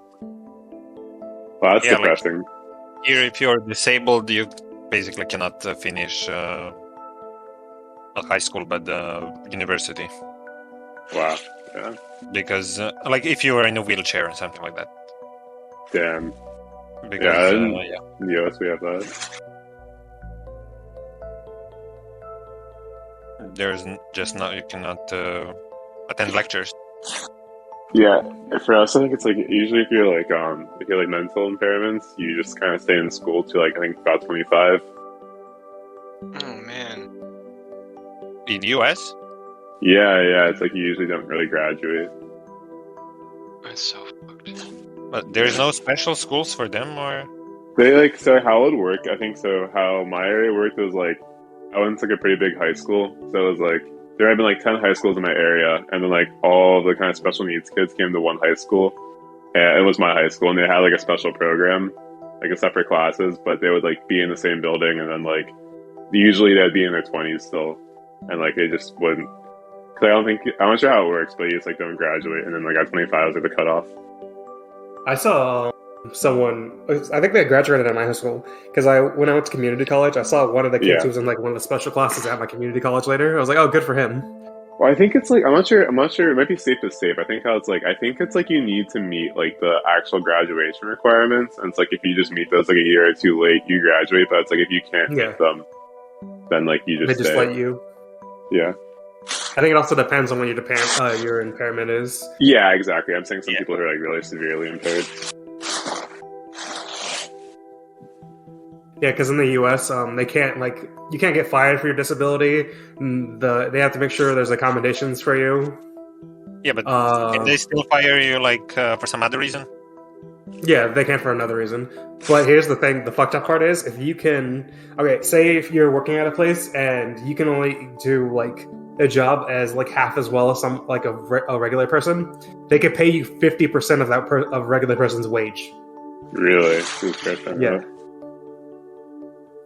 Well, that's Yeah, like- depressing. Here, if you're disabled, you basically cannot finish not high school, but university. Wow. Yeah. Because, like, if you are in a wheelchair or something like that. Damn. Because, Yeah, and- yeah. In the US, we have that. There's just not, you cannot attend lectures. Yeah. For us, I think it's like usually if you're like mental impairments, you just kind of stay in school to like I think about 25. Oh man. In the US? Yeah. It's like you usually don't really graduate. That's so fucked. But there's no special schools for them, or? They so how it would work, I think so how my area worked was like I went to like a pretty big high school. So it was like there had been like 10 high schools in my area and then like all the kind of special needs kids came to one high school. And it was my high school and they had like a special program, like a separate classes, but they would like be in the same building and then like usually they'd be in their 20s still. And like they just wouldn't I'm not sure how it works, but you just like don't graduate and then like at 25 was like the cutoff. I saw someone. I think they graduated at my high school because when I went to community college, I saw one of the kids Yeah. who was in like one of the special classes at my community college later. I was like, oh, good for him. Well, I think it's like I'm not sure. It might be safe to say, but I think it's like you need to meet like the actual graduation requirements, and it's like if you just meet those like a year or two late, you graduate. But it's like if you can't Yeah. meet them, then like you They just just stay. let you. Yeah, I think it also depends on what your impairment is. yeah, exactly. I'm saying some Yeah. people who are like really severely impaired. Yeah, because in the U.S., they can't you can't get fired for your disability. They have to make sure there's accommodations for you. Yeah, but can they still fire you for some other reason? Yeah, they can for another reason. But here's the thing: the fucked up part is if you can. Okay, say if you're working at a place and you can only do a job as half as well as some a regular person, they could pay you 50% of that of regular person's wage. Really? Yeah.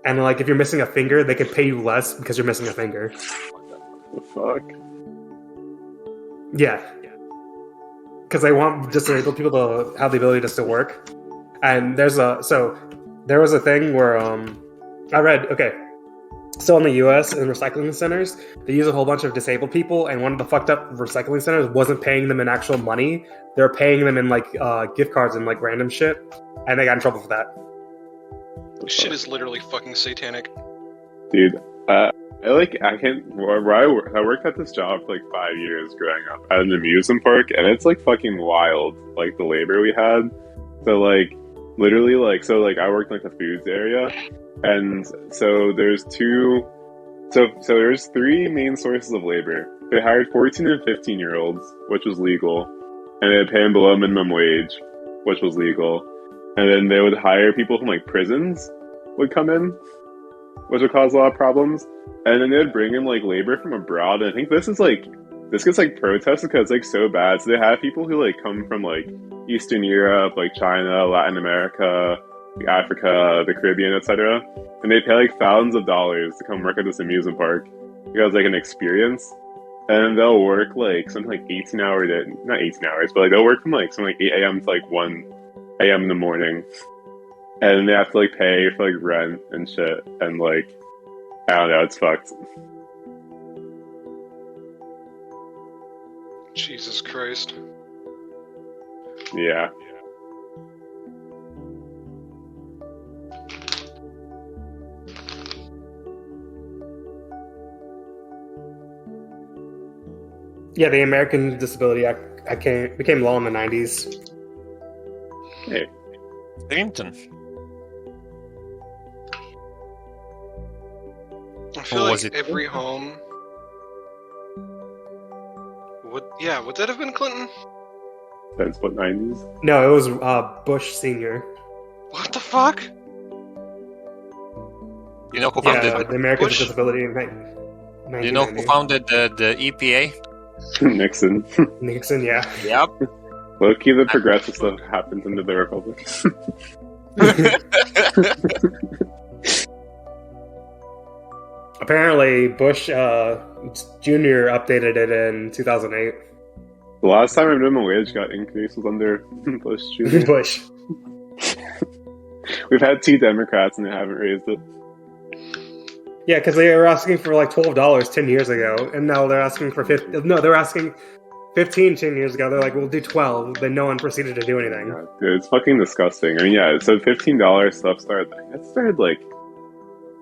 And if you're missing a finger, they could pay you less because you're missing a finger. The fuck? Yeah. Because they want disabled people to have the ability to still work. And there was a thing where I read, okay, so in the US in recycling centers, they use a whole bunch of disabled people, and one of the fucked up recycling centers wasn't paying them in actual money. They're paying them in gift cards and random shit, and they got in trouble for that. Shit is literally fucking satanic. Dude, I worked at this job for 5 years growing up at an amusement park, and it's fucking wild, the labor we had. So literally I worked in the foods area, and so there's there's three main sources of labor. They hired 14 and 15-year-olds, which was legal, and they'd pay them below minimum wage, which was legal. And then they would hire people from prisons would come in, which would cause a lot of problems. And then they would bring in labor from abroad. And I think this gets protested because it's so bad. So they have people who come from Eastern Europe, China, Latin America, Africa, the Caribbean, etc. And they pay thousands of dollars to come work at this amusement park because an experience. And they'll work something 18 hour day, not 18 hours, but they'll work from something 8 a.m. to 1 a.m. in the morning, and they have to pay for rent and shit, and I don't know, it's fucked. Jesus Christ. Yeah. Yeah, the American Disability Act became law in the 90s. Hey. Clinton. I feel every home would that have been Clinton? That's what, 90s? No, it was Bush Sr. What the fuck? You know who founded the Americans Bush? with Disability in You know who founded the EPA? Nixon. Nixon, yeah. Yep. Low-key, the progressive stuff happens under the Republic. Apparently, Bush Jr. updated it in 2008. The last time our minimum wage got increased was under Bush Jr. Bush. We've had 2 Democrats and they haven't raised it. Yeah, because they were asking for $12 10 years ago, and now they're asking for they're asking 15 10 years ago. They're like, we'll do 12. Then no one proceeded to do anything. Yeah, dude, it's fucking disgusting. I mean, yeah, so $15 stuff started. It started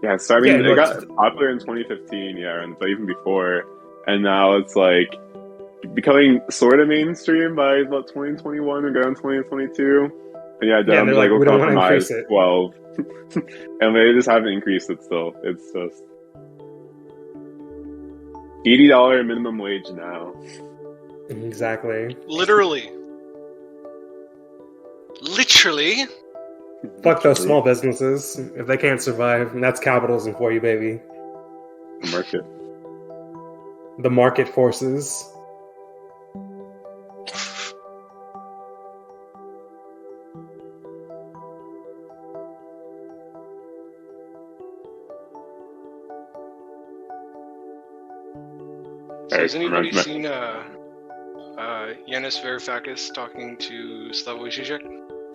it got popular in 2015, yeah, but even before, and now it's becoming sort of mainstream by about 2021 and going 2022. And yeah, Dems we'll compromise 12, and they just haven't increased it still. It's just $80 minimum wage now. Exactly. Literally. Fuck those small businesses. If they can't survive, that's capitalism for you, baby. The market. The market forces. So has anybody seen Yanis Varoufakis talking to Slavoj Žižek?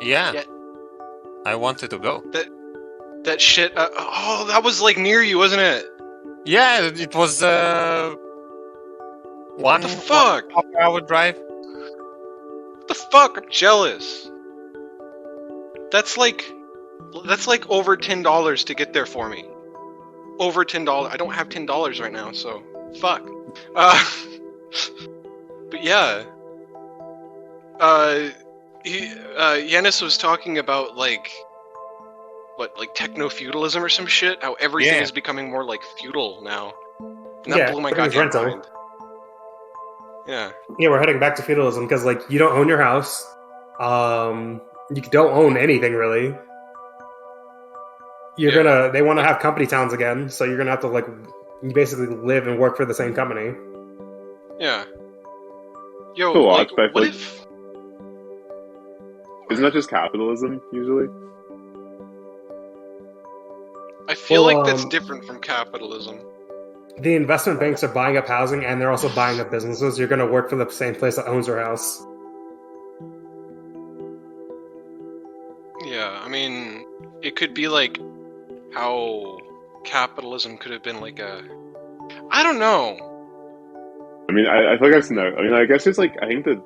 Yeah. I wanted to go. That shit. That was near you, wasn't it? Yeah, it was What the fuck? 1 hour drive. What the fuck? I'm jealous. That's over $10 to get there for me. Over $10. I don't have $10 right now, so fuck. But yeah. Yanis was talking about techno-feudalism or some shit? How everything is becoming more feudal now. And that blew my goddamn mind. Yeah. Yeah, we're heading back to feudalism because, like, you don't own your house. You don't own anything really. They want to have company towns again, so you're gonna have to like, you basically live and work for the same company. Yeah. Yo, Cool, like, but I feel what like- if? Isn't that just capitalism usually? I feel Well, like that's different from capitalism. The investment banks are buying up housing, and they're also buying up businesses. You're gonna work for the same place that owns your house. Yeah, I mean, it could be like how capitalism could have been like a. I don't know. I mean, I feel like I've seen that. I mean, I guess it's like, I think that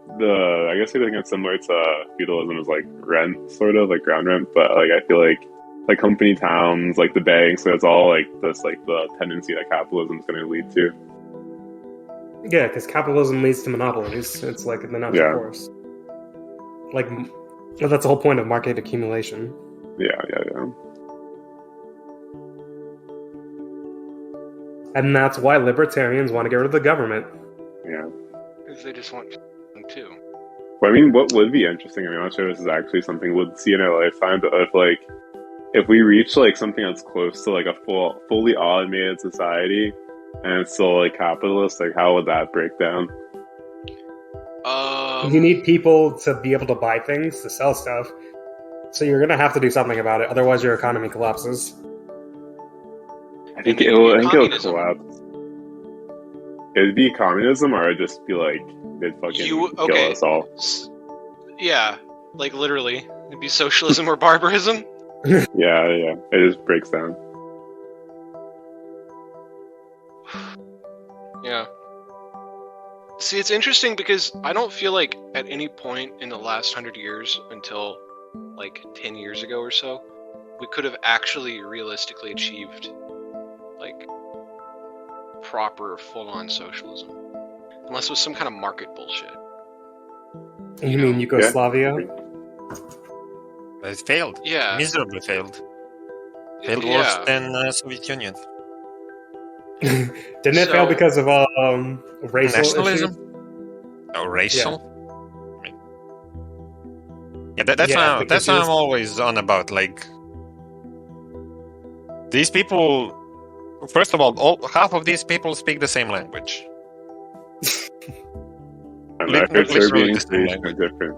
I guess I think it's similar to feudalism is like rent, sort of, like ground rent, but like I feel like company towns, like the banks, so it's all like this, like the tendency that capitalism is going to lead to. Yeah, because capitalism leads to monopolies. It's like the natural course. Like, well, that's the whole point of market accumulation. Yeah. And that's why libertarians want to get rid of the government. Yeah. Because they just want them too. Well, I mean, what would be interesting, I mean, I'm not sure this is actually something we'll see in our lifetime, but if we reach like something that's close to like a fully automated society and it's still like capitalist, like how would that break down? You need people to be able to buy things, to sell stuff. So you're going to have to do something about it. Otherwise, your economy collapses. I think it'll collapse. It'd be communism, or it'd just be like they'd fucking kill us all. Yeah, like literally, it'd be socialism or barbarism. Yeah, it just breaks down. Yeah. See, it's interesting because I don't feel like at any point in the last 100 years until like 10 years ago or so, we could have actually realistically achieved like proper full-on socialism. Unless it was some kind of market bullshit. You mean Yugoslavia? But it failed. Yeah. Miserably failed. Failed worse than Soviet Union. Didn't it fail because of racial nationalism? issues? Oh, racial? Yeah, that's what I'm always on about. Like, these people, first of all, half of these people speak the same language. Serbian and Croatian are different.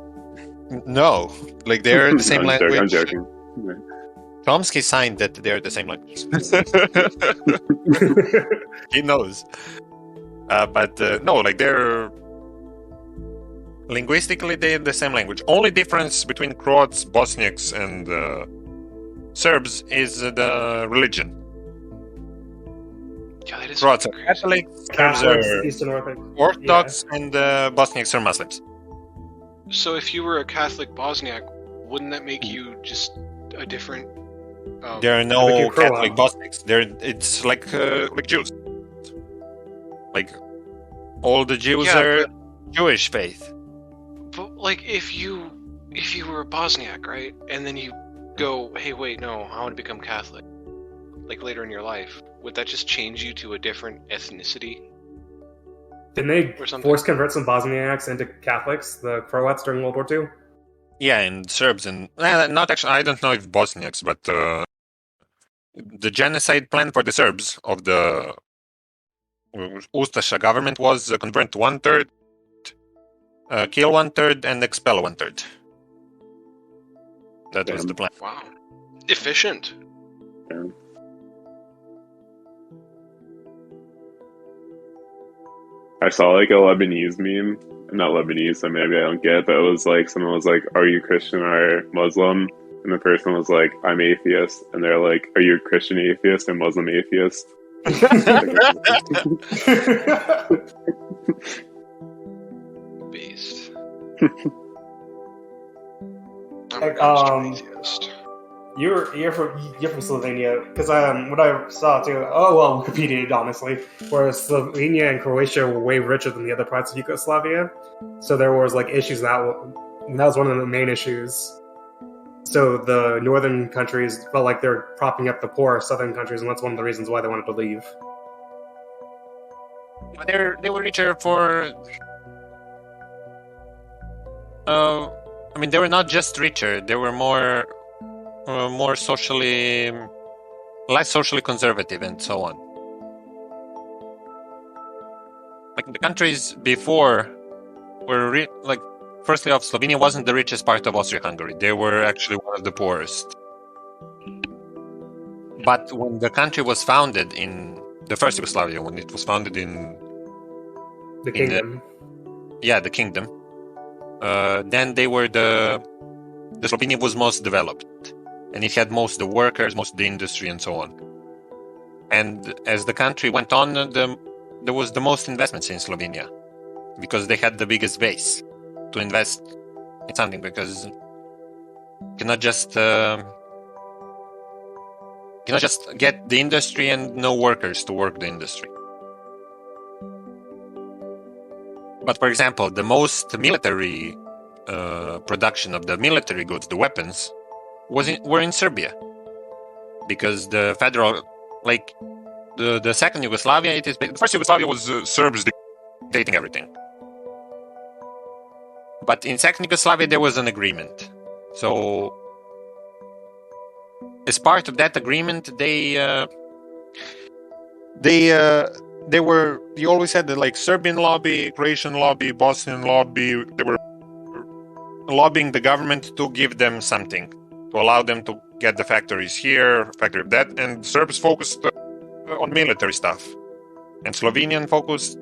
No, like they're the same language. I'm joking. Chomsky signed that they're the same language. He knows. But no, like they're linguistically they're the same language. Only difference between Croats, Bosniaks, and Serbs is the religion. Yeah, that is Croats are Catholic, Serbs are Eastern Orthodox, and Bosniaks are Muslims. So if you were a Catholic Bosniak, wouldn't that make you just a different? There are no Catholic Bosniaks. It's like Jews. Like all the Jews are Jewish faith. But like if you were a Bosniak, right, and then you go, hey, wait, no, I want to become Catholic. Like later in your life, would that just change you to a different ethnicity? Didn't they force convert some Bosniaks into Catholics, the Croats, during World War II? Yeah, and Serbs and not actually. I don't know if Bosniaks, but the genocide plan for the Serbs of the Ustasha government was convert 1/3, kill 1/3, and expel 1/3. That was the plan. Wow, efficient. Yeah. I saw like a Lebanese meme, not Lebanese, so maybe I don't get it, but it was like, someone was like, are you Christian or Muslim? And the person was like, I'm atheist. And they're like, are you a Christian atheist or Muslim atheist? Beast. You're from Slovenia, because what I saw too. Oh well, Wikipedia honestly. Whereas Slovenia and Croatia were way richer than the other parts of Yugoslavia, so there was like issues that was one of the main issues. So the northern countries felt like they're propping up the poor southern countries, and that's one of the reasons why they wanted to leave. They were richer for I mean, they were not just richer; they were more socially, less socially conservative, and so on. Like the countries before were firstly off, Slovenia wasn't the richest part of Austria-Hungary. They were actually one of the poorest. But when the country was founded in the first Yugoslavia, when it was founded in The kingdom. the kingdom, then they were the Slovenia was most developed, and it had most of the workers, most of the industry, and so on. And as the country went on, there was the most investments in Slovenia because they had the biggest base to invest in something. Because you cannot just get the industry and no workers to work the industry. But for example, the most military production of the military goods, the weapons, were in Serbia, because the federal, the second Yugoslavia, the first Yugoslavia was Serbs dictating everything. But in second Yugoslavia there was an agreement. So as part of that agreement, you always had the Serbian lobby, Croatian lobby, Bosnian lobby. They were lobbying the government to give them something, to allow them to get the factories here, factory of that, and Serbs focused on military stuff, and Slovenia focused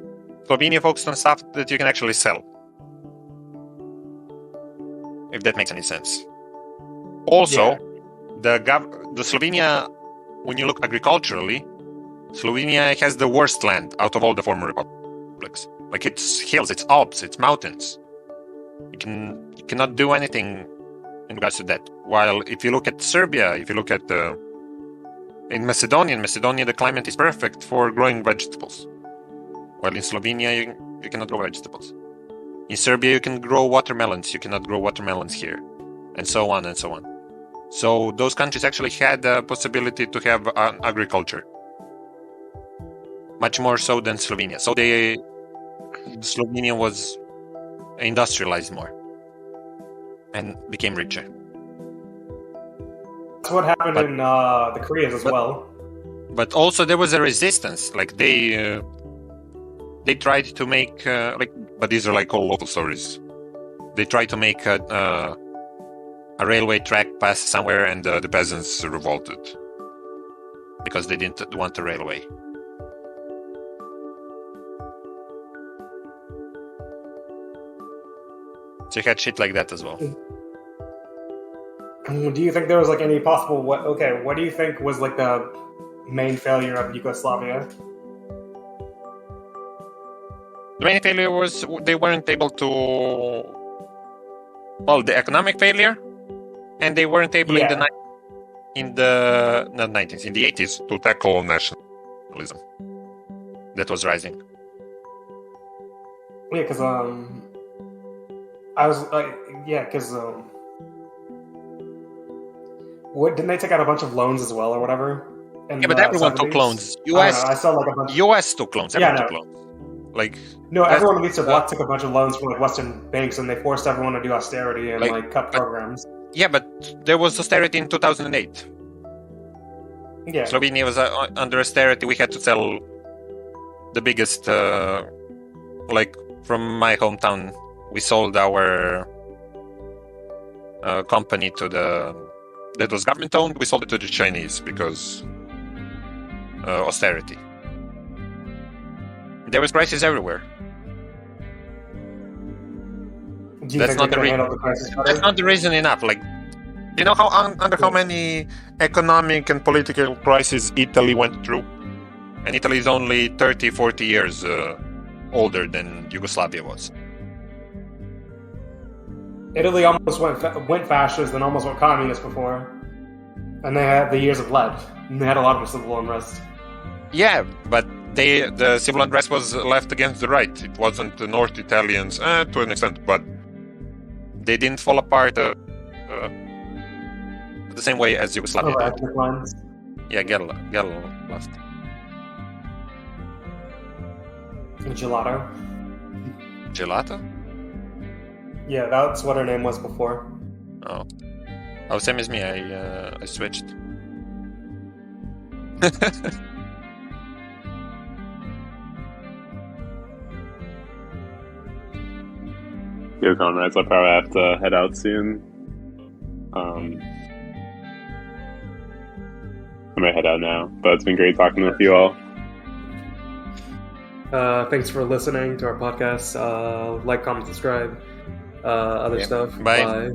on stuff that you can actually sell, if that makes any sense. Also, the Slovenia, when you look agriculturally, Slovenia has the worst land out of all the former republics. It's hills, it's Alps, it's mountains. You cannot do anything in regards to that. While if you look at Serbia, if you look at in Macedonia, the climate is perfect for growing vegetables. While in Slovenia, you cannot grow vegetables. In Serbia, you can grow watermelons. You cannot grow watermelons here, and so on and so on. So those countries actually had the possibility to have agriculture, much more so than Slovenia. So Slovenia was industrialized more and became richer. That's what happened in the Koreas as well. But also there was a resistance. They tried to make but these are all local stories. They tried to make a railway track pass somewhere, and the peasants revolted because they didn't want a railway. So you had shit like that as well. Do you think there was any possible what do you think was the main failure of Yugoslavia? The main failure was they weren't able to, the economic failure, and they weren't able in the 80s to tackle nationalism that was rising. Yeah, because what didn't they take out a bunch of loans as well or whatever? But everyone took loans. I saw a bunch. US took loans. Everyone took loans. Everyone in the Eastern Bloc took a bunch of loans from Western banks, and they forced everyone to do austerity and cut programs. Yeah, but there was austerity in 2008. Yeah, Slovenia was under austerity. We had to sell the biggest, from my hometown, we sold our company that was government owned. We sold it to the Chinese because austerity. There was crisis everywhere. That's not the reason enough. You know under how many economic and political crises Italy went through? And Italy is only 30, 40 years older than Yugoslavia was. Italy almost went fascist and almost went communist before. And they had the years of lead. And they had a lot of civil unrest. Yeah, but the civil unrest was left against the right. It wasn't the North Italians, to an extent, but they didn't fall apart the same way as Yugoslavia did. Yeah, Gel left. Gelato? Yeah, that's what her name was before. Oh, same as me. I switched. Yo, comrades, I'll probably have to head out soon. I'm gonna head out now, but it's been great talking with you all. Thanks for listening to our podcast. Like, comment, subscribe, other stuff. Bye. Bye.